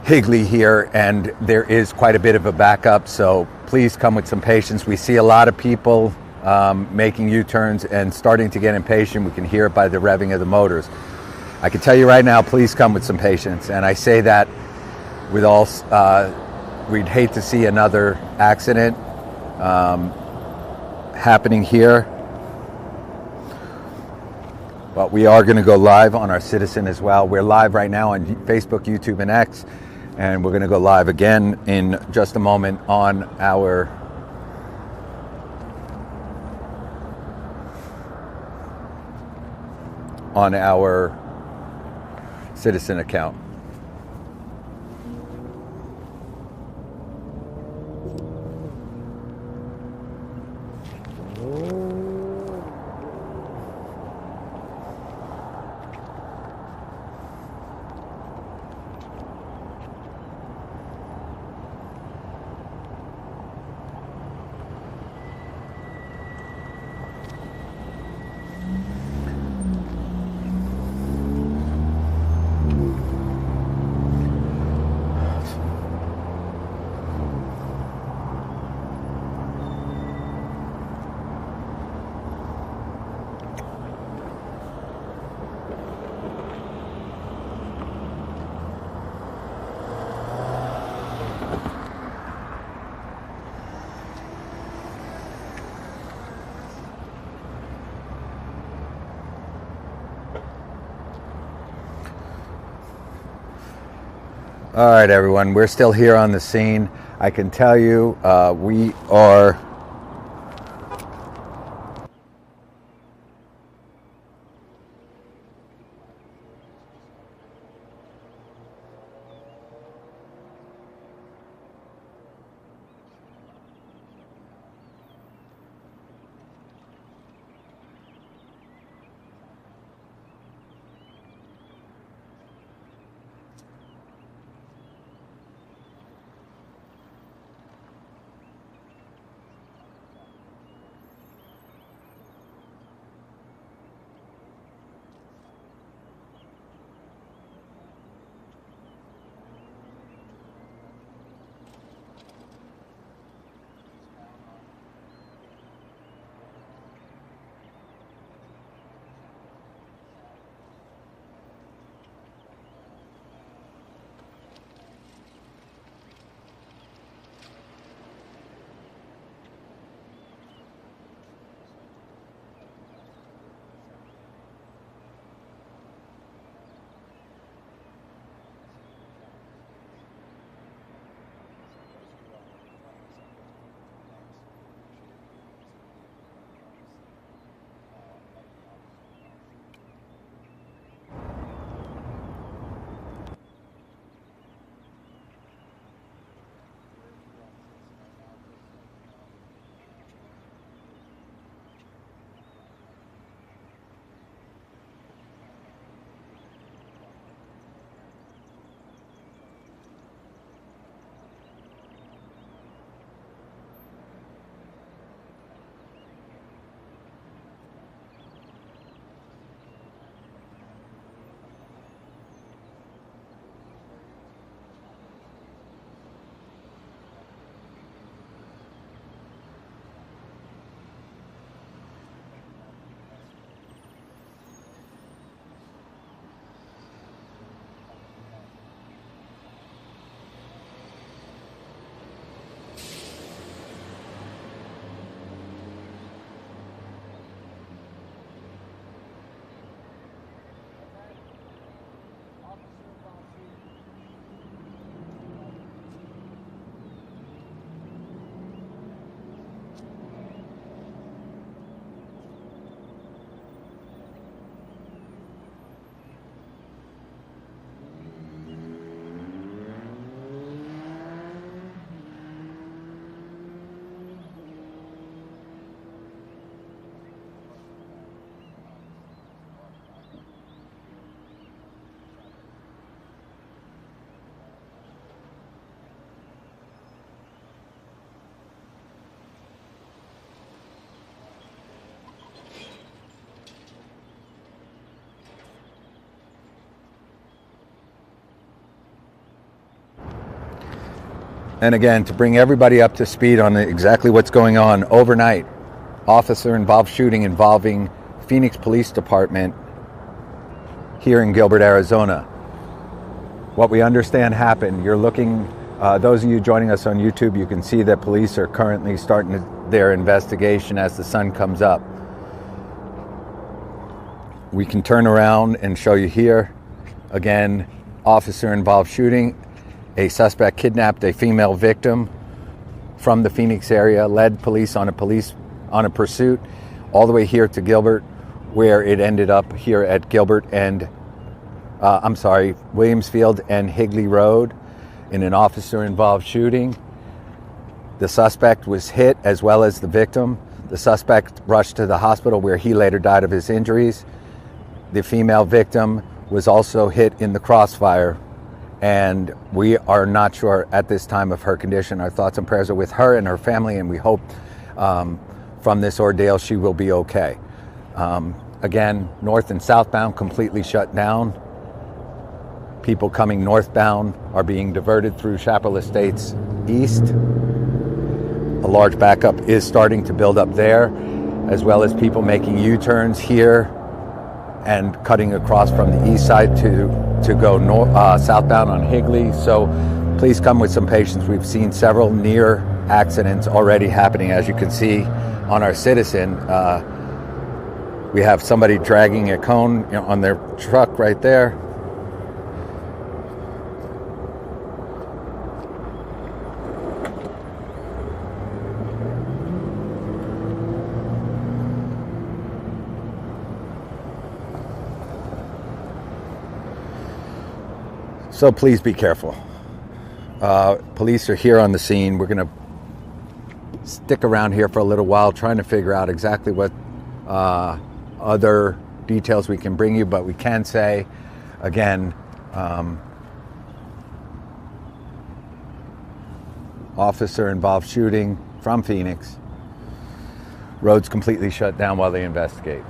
Higley here, and there is quite a bit of a backup, so please come with some patience. We see a lot of people making U-turns and starting to get impatient. We can hear it by the revving of the motors. I can tell you right now, please come with some patience. And I say that with all, we'd hate to see another accident happening here. But we are going to go live on our Citizen as well. We're live right now on Facebook, YouTube, and X. And we're going to go live again in just a moment on our Citizen account. All right, everyone, we're still here on the scene. I can tell you we are And again, to bring everybody up to speed on exactly what's going on overnight, officer-involved shooting involving Phoenix Police Department here in Gilbert, Arizona. What we understand happened, you're looking, those of you joining us on YouTube, you can see that police are currently starting their investigation as the sun comes up. We can turn around and show you here. Again, officer-involved shooting. A suspect kidnapped a female victim from the Phoenix area, led police on a pursuit all the way here to Gilbert, where it ended up here at Gilbert and Williamsfield and Higley Road in an officer-involved shooting. The suspect was hit as well as the victim. The suspect rushed to the hospital where he later died of his injuries. The female victim was also hit in the crossfire, and we are not sure at this time of her condition. Our thoughts and prayers are with her and her family, and we hope from this ordeal she will be okay. Again, north and southbound completely shut down. People coming northbound are being diverted through Chaparral Estates East. A large backup is starting to build up there, as well as people making U-turns here and cutting across from the east side to go southbound on Higley. So please come with some patience. We've seen several near accidents already happening, as you can see on our Citizen. We have somebody dragging a cone on their truck right there. So please be careful. Police are here on the scene. We're going to stick around here for a little while trying to figure out exactly what other details we can bring you, but we can say, again, officer-involved shooting from Phoenix. Roads completely shut down while they investigate.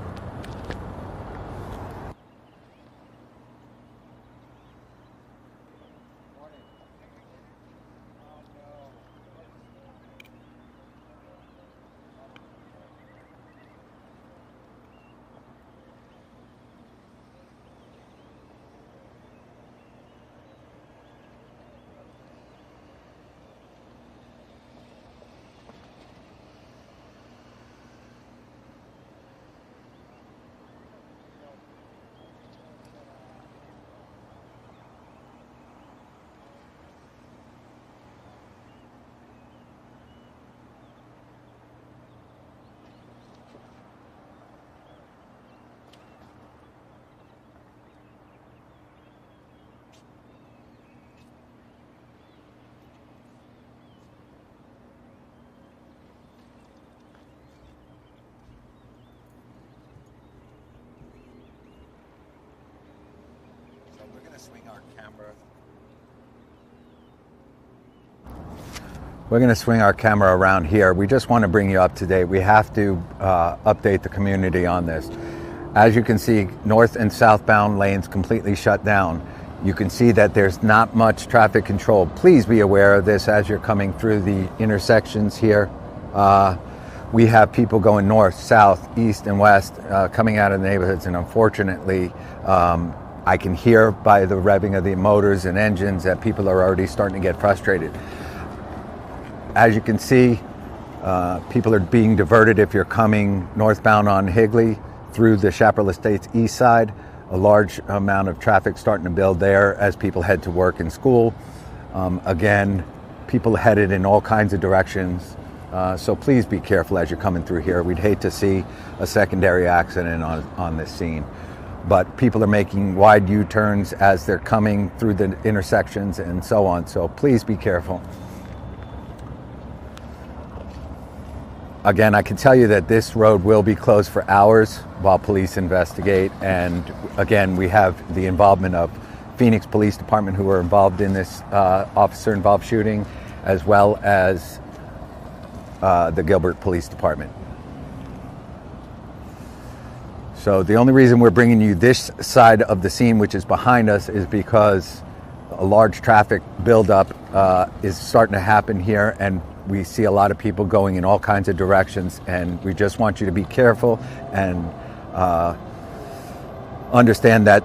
We're going to swing our camera around here. We just want to bring you up to date. We have to update the community on this. As you can see, north and southbound lanes completely shut down. You can see that there's not much traffic control. Please be aware of this as you're coming through the intersections here. We have people going north, south, east, and west coming out of the neighborhoods, and unfortunately, I can hear by the revving of the motors and engines that people are already starting to get frustrated. As you can see, people are being diverted if you're coming northbound on Higley through the Chaparral Estates east side. A large amount of traffic starting to build there as people head to work and school. Again, people headed in all kinds of directions. So please be careful as you're coming through here. We'd hate to see a secondary accident on this scene. But people are making wide U-turns as they're coming through the intersections and so on. So please be careful. Again, I can tell you that this road will be closed for hours while police investigate. And again, we have the involvement of Phoenix Police Department, who were involved in this officer-involved shooting, as well as the Gilbert Police Department. So the only reason we're bringing you this side of the scene, which is behind us, is because a large traffic buildup is starting to happen here, and we see a lot of people going in all kinds of directions, and we just want you to be careful and understand that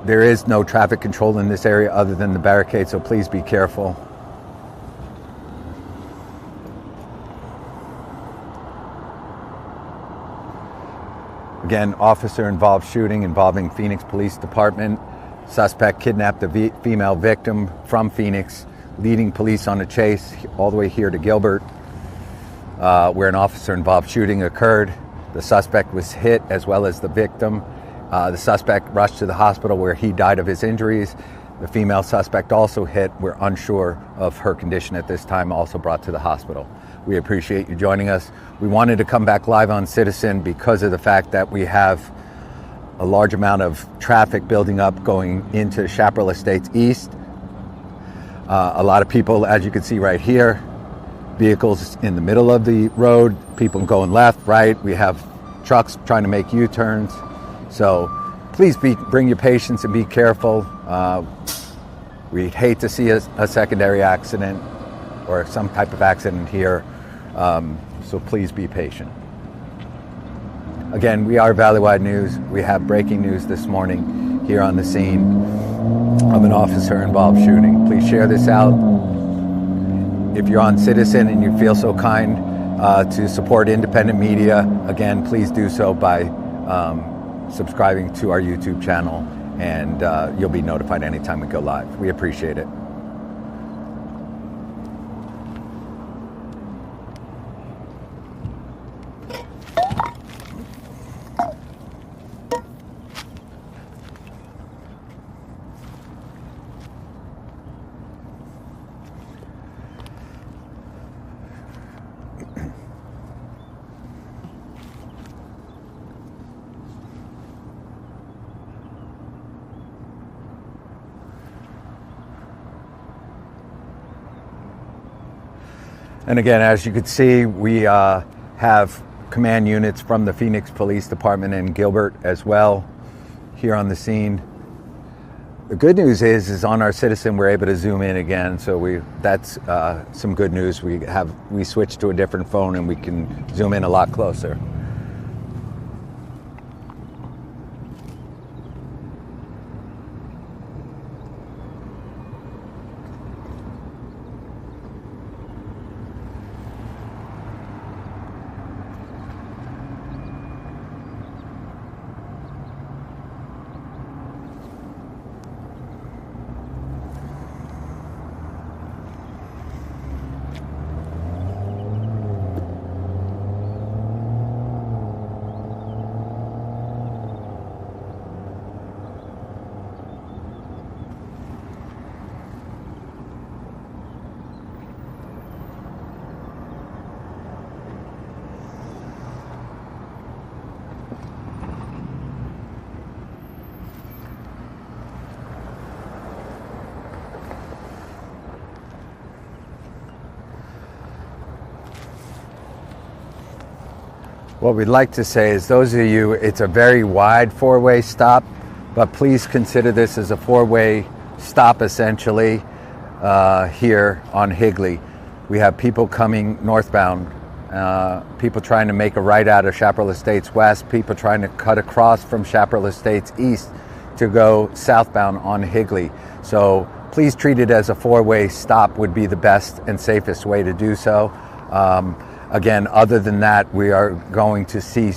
there is no traffic control in this area other than the barricade, so please be careful. Again, officer-involved shooting involving Phoenix Police Department. Suspect kidnapped a female victim from Phoenix, leading police on a chase all the way here to Gilbert, where an officer-involved shooting occurred. The suspect was hit as well as the victim. The suspect rushed to the hospital where he died of his injuries. The female suspect also hit. We're unsure of her condition at this time, also brought to the hospital. We appreciate you joining us. We wanted to come back live on Citizen because of the fact that we have a large amount of traffic building up going into Chaparral Estates East. A lot of people, as you can see right here, vehicles in the middle of the road, people going left, right. We have trucks trying to make U-turns. So please bring your patience and be careful. We'd hate to see a secondary accident or some type of accident here. So please be patient. Again, we are Valleywide News. We have breaking news this morning here on the scene of an officer-involved shooting. Please share this out. If you're on Citizen and you feel so kind to support independent media, again, please do so by subscribing to our YouTube channel, and you'll be notified anytime we go live. We appreciate it. And again, as you can see, we have command units from the Phoenix Police Department and Gilbert as well here on the scene. The good news is on our Citizen we're able to zoom in again, so that's some good news. We switched to a different phone and we can zoom in a lot closer. What we'd like to say is, those of you, it's a very wide four-way stop, but please consider this as a four-way stop essentially here on Higley. We have people coming northbound, people trying to make a right out of Chaparral Estates West, people trying to cut across from Chaparral Estates East to go southbound on Higley. So please treat it as a four-way stop would be the best and safest way to do so. Again, other than that, we are going to see,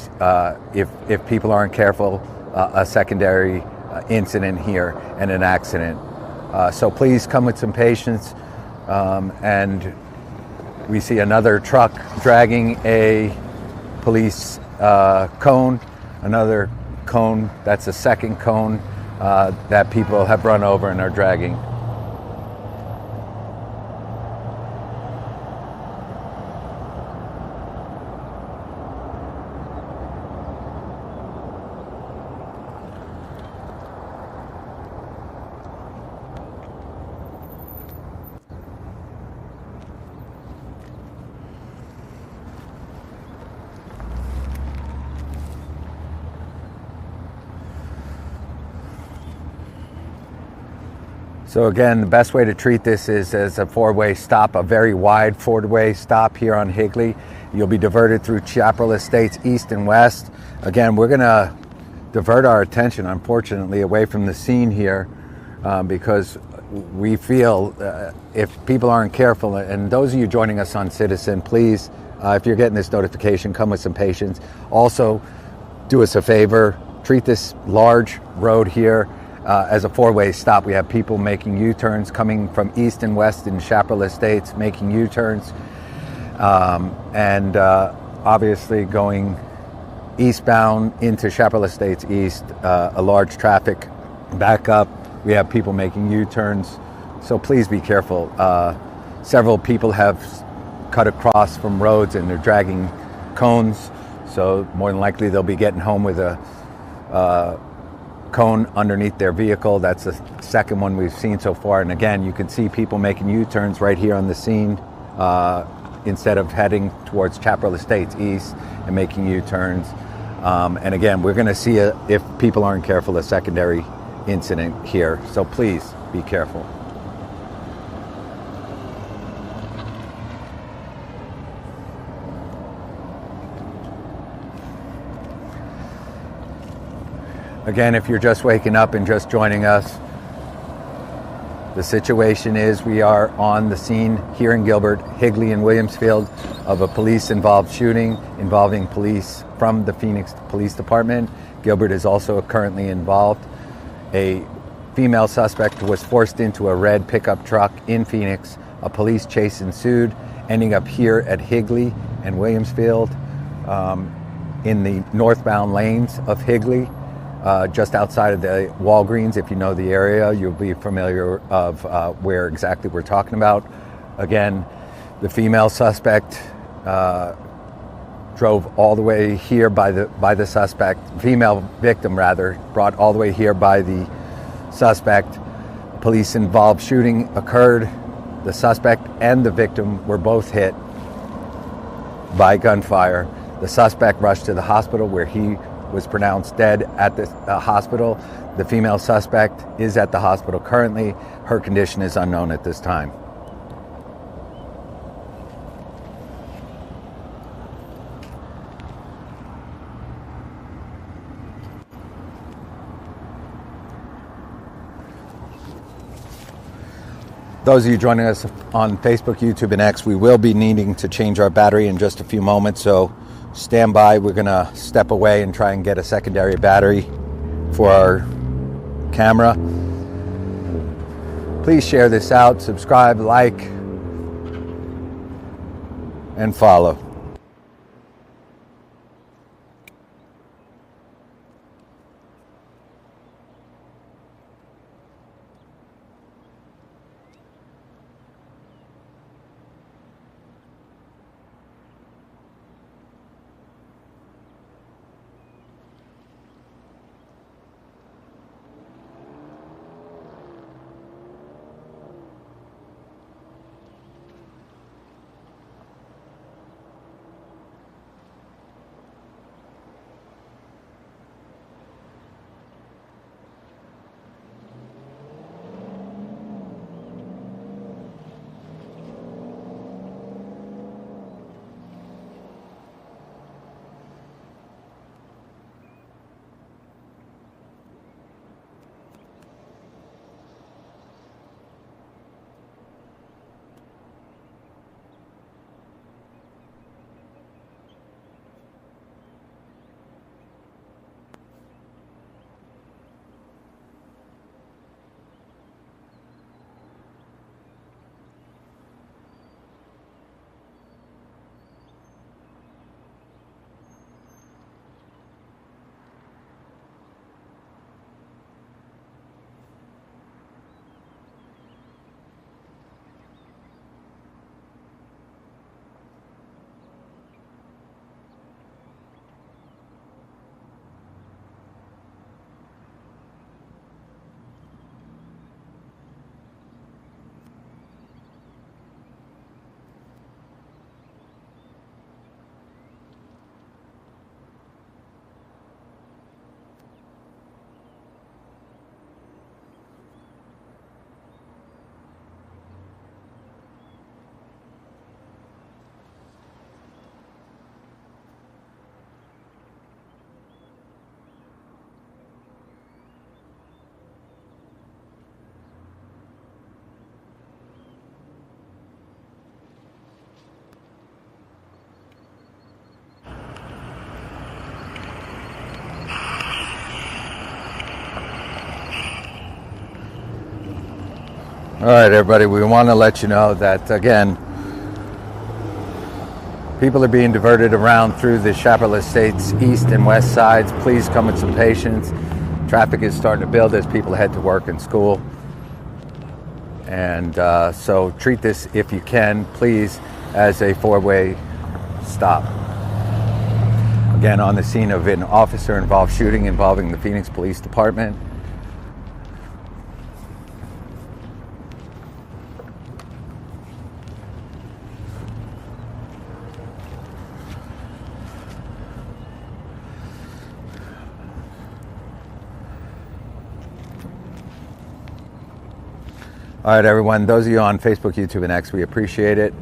if people aren't careful, a secondary incident here and an accident. So please come with some patience. And we see another truck dragging a police cone, another cone, that's a second cone that people have run over and are dragging. So again, the best way to treat this is as a four-way stop, a very wide four-way stop here on Higley. You'll be diverted through Chaparral Estates east and west. Again, we're going to divert our attention, unfortunately, away from the scene here because we feel if people aren't careful, and those of you joining us on Citizen, please, if you're getting this notification, come with some patience. Also, do us a favor, treat this large road here as a four-way stop. We have people making U-turns coming from east and west in Chaparral Estates, making U-turns, and obviously going eastbound into Chaparral Estates East, a large traffic backup. We have people making U-turns, so please be careful. Several people have cut across from roads and they're dragging cones, so more than likely they'll be getting home with a cone underneath their vehicle. That's the second one we've seen so far. And again, you can see people making U-turns right here on the scene instead of heading towards Chaparral Estates East and making U-turns. And again, we're going to see, if people aren't careful, a secondary incident here. So please be careful. Again, if you're just waking up and just joining us, the situation is we are on the scene here in Gilbert, Higley and Williamsfield, of a police-involved shooting involving police from the Phoenix Police Department. Gilbert is also currently involved. A female suspect was forced into a red pickup truck in Phoenix. A police chase ensued, ending up here at Higley and Williamsfield in the northbound lanes of Higley. Just outside of the Walgreens. If you know the area, you'll be familiar of where exactly we're talking about. Again, the female suspect drove all the way here by the suspect, female victim rather, brought all the way here by the suspect. Police-involved shooting occurred. The suspect and the victim were both hit by gunfire. The suspect rushed to the hospital where he was pronounced dead at the hospital. The female suspect is at the hospital currently. Her condition is unknown at this time. Those of you joining us on Facebook, YouTube, and X, we will be needing to change our battery in just a few moments, so stand by. We're going to step away and try and get a secondary battery for our camera. Please share this out, subscribe, like, and follow. All right, everybody, we want to let you know that, again, people are being diverted around through the Chaparral Estates east and west sides. Please come with some patience. Traffic is starting to build as people head to work and school. And so treat this, if you can, please, as a four-way stop. Again, on the scene of an officer-involved shooting involving the Phoenix Police Department. All right, everyone, those of you on Facebook, YouTube, and X, we appreciate it.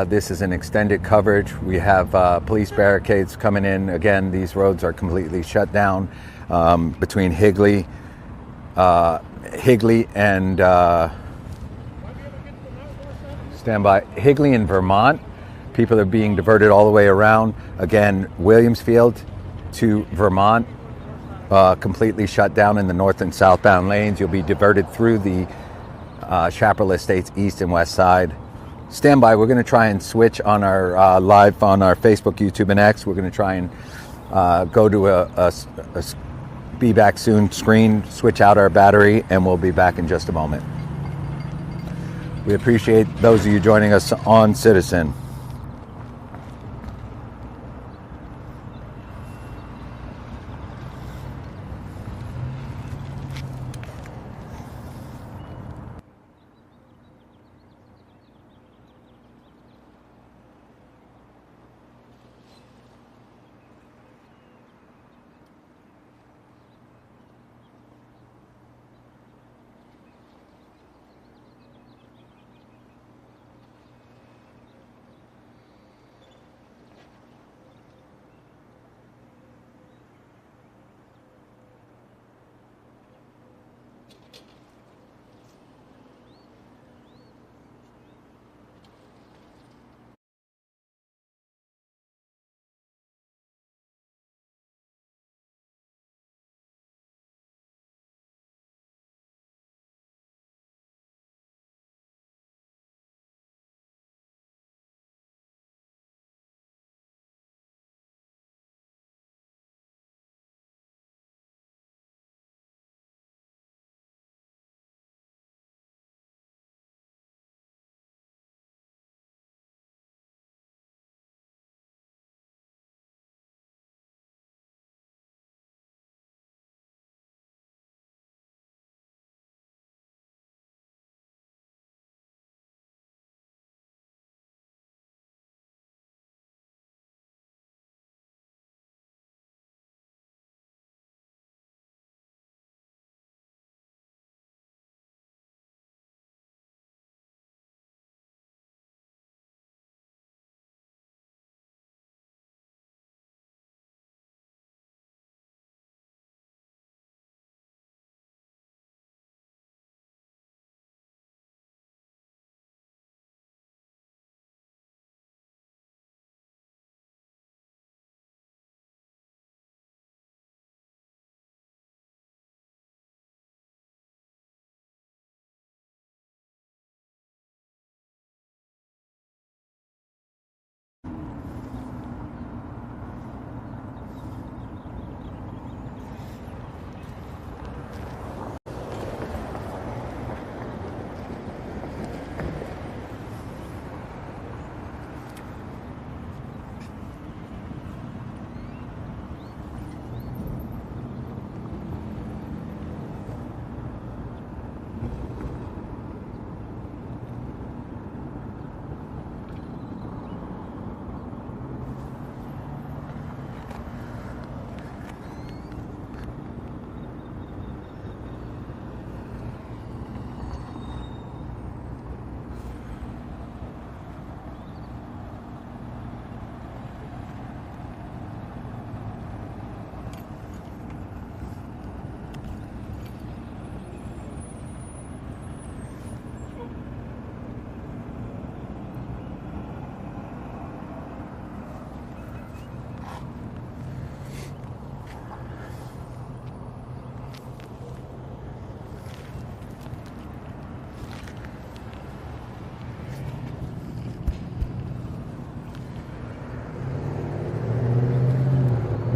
This is an extended coverage. We have police barricades coming in. Again, these roads are completely shut down between Higley and Higley and Vermont. People are being diverted all the way around. Again, Williamsfield to Vermont, completely shut down in the north and southbound lanes. You'll be diverted through the Chaparral Estates east and west side. Stand by. We're going to try and switch on our live on our Facebook, YouTube, and X. We're going to try and go to a be back soon screen, switch out our battery, and we'll be back in just a moment. We appreciate those of you joining us on Citizen.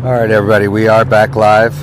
All right, everybody, we are back live.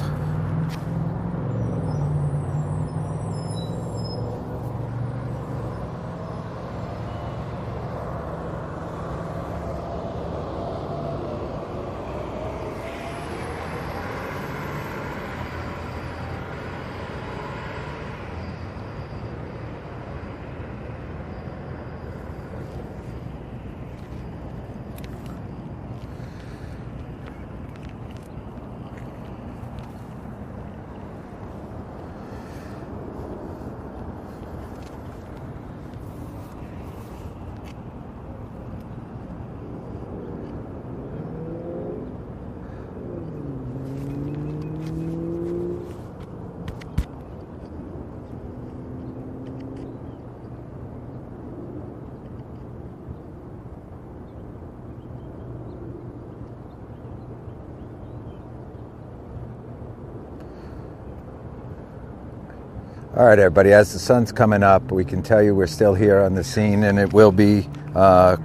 All right, everybody, as the sun's coming up, we can tell you we're still here on the scene, and it will be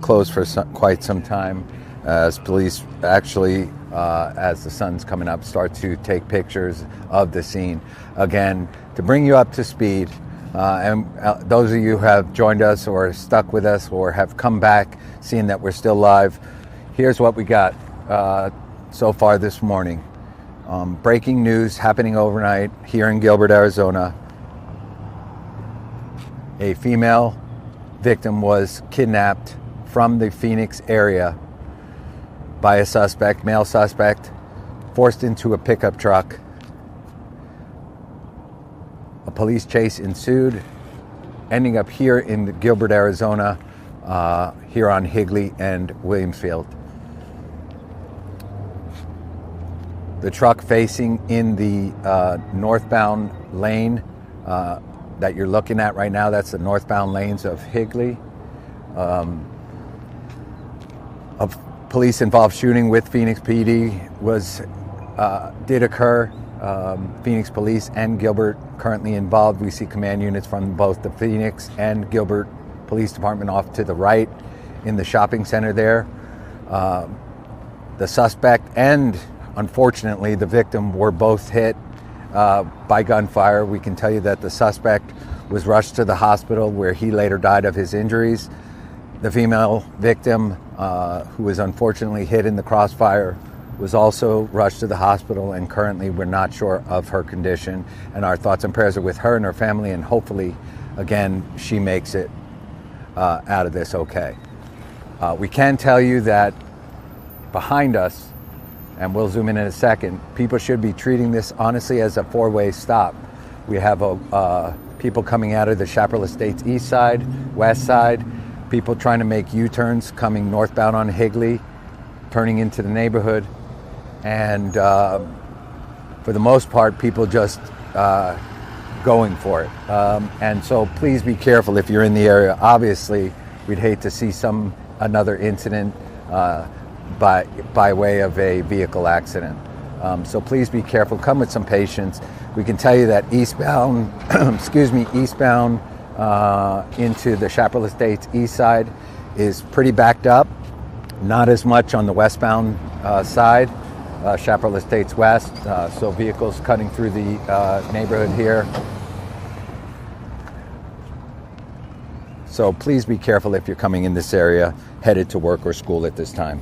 closed for quite some time as police actually, as the sun's coming up, start to take pictures of the scene. Again, to bring you up to speed, and those of you who have joined us or stuck with us or have come back seeing that we're still live, here's what we got so far this morning. Breaking news happening overnight here in Gilbert, Arizona. A female victim was kidnapped from the Phoenix area by a suspect, male suspect, forced into a pickup truck. A police chase ensued, ending up here in Gilbert, Arizona, here on Higley and Williamsfield. The truck facing in the northbound lane that you're looking at right now, that's the northbound lanes of Higley. A police-involved shooting with Phoenix PD did occur. Phoenix Police and Gilbert currently involved. We see command units from both the Phoenix and Gilbert Police Department off to the right in the shopping center there. The suspect and, unfortunately, the victim were both hit by gunfire. We can tell you that the suspect was rushed to the hospital where he later died of his injuries. The female victim, who was unfortunately hit in the crossfire, was also rushed to the hospital, and currently we're not sure of her condition. And our thoughts and prayers are with her and her family, and hopefully, again, she makes it out of this okay. We can tell you that behind us, and we'll zoom in a second, people should be treating this honestly as a four-way stop. We have people coming out of the Chaparral Estates east side, west side, people trying to make U-turns coming northbound on Higley, turning into the neighborhood, and for the most part, people just going for it. And so please be careful if you're in the area. Obviously, we'd hate to see another incident by way of a vehicle accident. So please be careful, come with some patience. We can tell you that eastbound, eastbound into the Chaparral Estates east side is pretty backed up. Not as much on the westbound side, Chaparral Estates west. So vehicles cutting through the neighborhood here. So please be careful if you're coming in this area, headed to work or school at this time.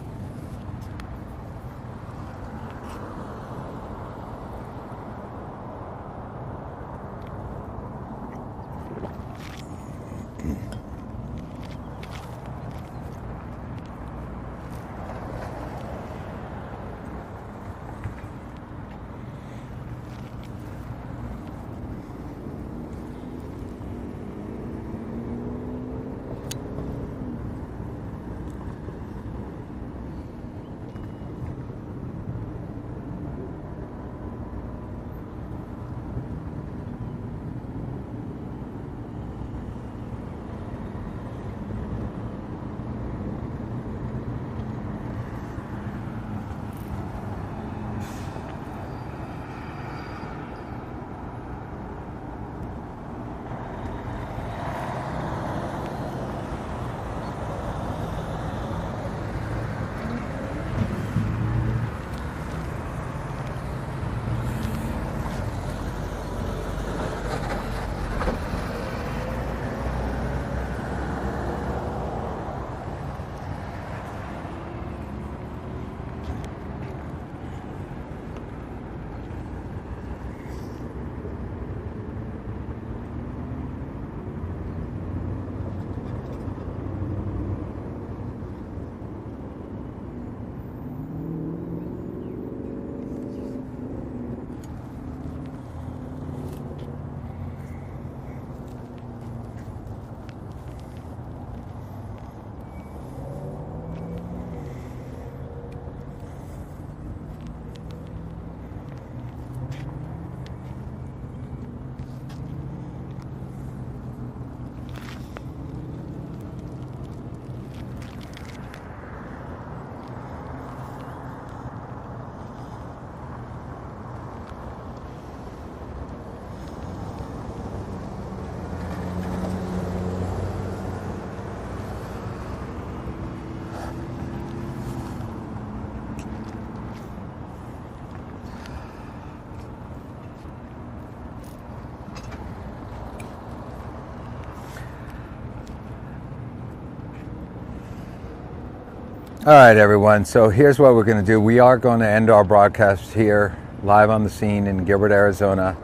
All right, everyone. So here's what we're going to do. We are going to end our broadcast here, live on the scene in Gilbert, Arizona.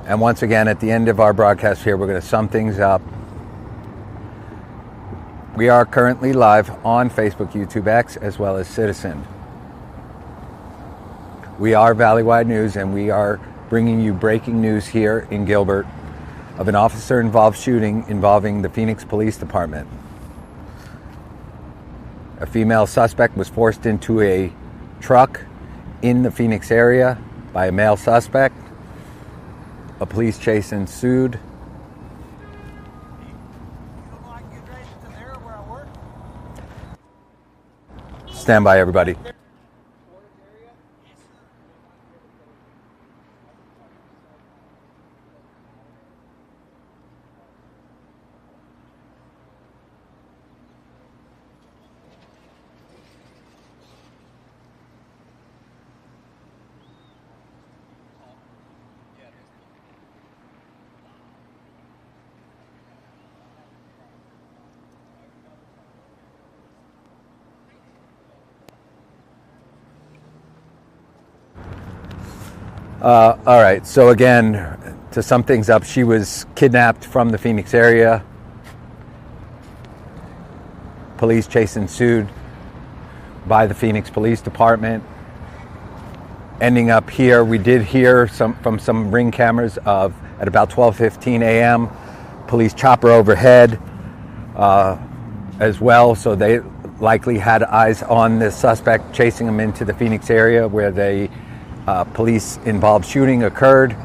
And once again, at the end of our broadcast here, we're going to sum things up. We are currently live on Facebook, YouTube, X, as well as Citizen. We are Valleywide News, and we are bringing you breaking news here in Gilbert of an officer-involved shooting involving the Phoenix Police Department. A female suspect was forced into a truck in the Phoenix area by a male suspect. A police chase ensued. Stand by, everybody. All right, so again, to sum things up, she was kidnapped from the Phoenix area. Police chase ensued by the Phoenix Police Department. Ending up here, we did hear from some ring cameras of at about 12:15 a.m. police chopper overhead as well, so they likely had eyes on the suspect chasing him into the Phoenix area where the police-involved shooting occurred.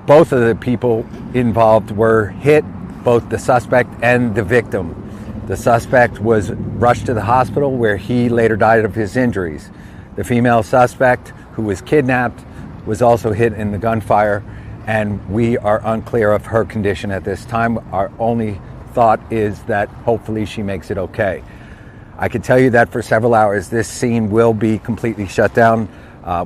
Both of the people involved were hit, both the suspect and the victim. The suspect was rushed to the hospital where he later died of his injuries. The female suspect, who was kidnapped, was also hit in the gunfire, and we are unclear of her condition at this time. Our only thought is that hopefully she makes it okay. I can tell you that for several hours, this scene will be completely shut down.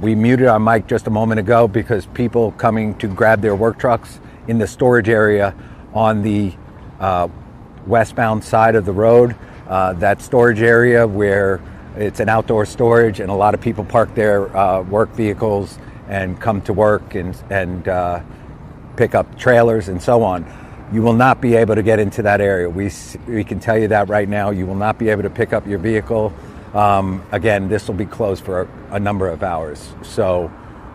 We muted our mic just a moment ago because people coming to grab their work trucks in the storage area on the westbound side of the road, that storage area where it's an outdoor storage and a lot of people park their work vehicles and come to work and pick up trailers and so on. You will not be able to get into that area. We can tell you that right now. You will not be able to pick up your vehicle. Again, this will be closed for a number of hours. So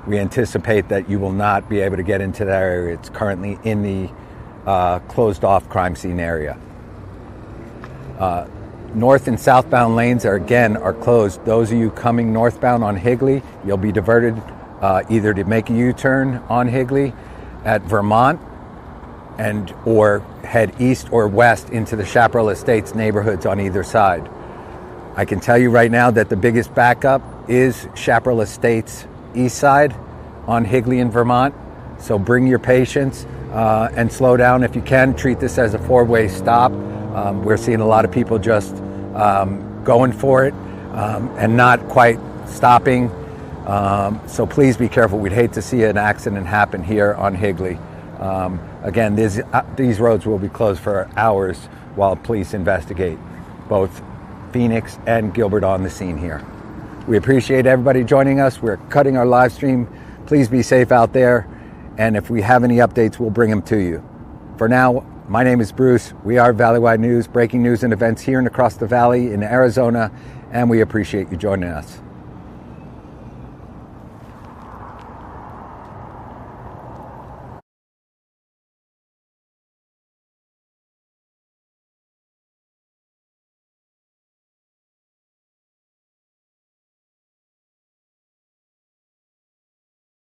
we anticipate that you will not be able to get into that area. It's currently in the closed off crime scene area. North and southbound lanes are closed. Those of you coming northbound on Higley, you'll be diverted either to make a U-turn on Higley at Vermont or head east or west into the Chaparral Estates neighborhoods on either side. I can tell you right now that the biggest backup is Chaparral Estates east side on Higley in Vermont. So bring your patience and slow down if you can. Treat this as a four-way stop. We're seeing a lot of people just going for it and not quite stopping. So please be careful. We'd hate to see an accident happen here on Higley. Again, these roads will be closed for hours while police investigate both Phoenix and Gilbert on the scene here. We appreciate everybody joining us. We're cutting our live stream. Please be safe out there. And if we have any updates, we'll bring them to you. For now, my name is Bruce. We are Valleywide News, breaking news and events here and across the valley in Arizona, and we appreciate you joining us.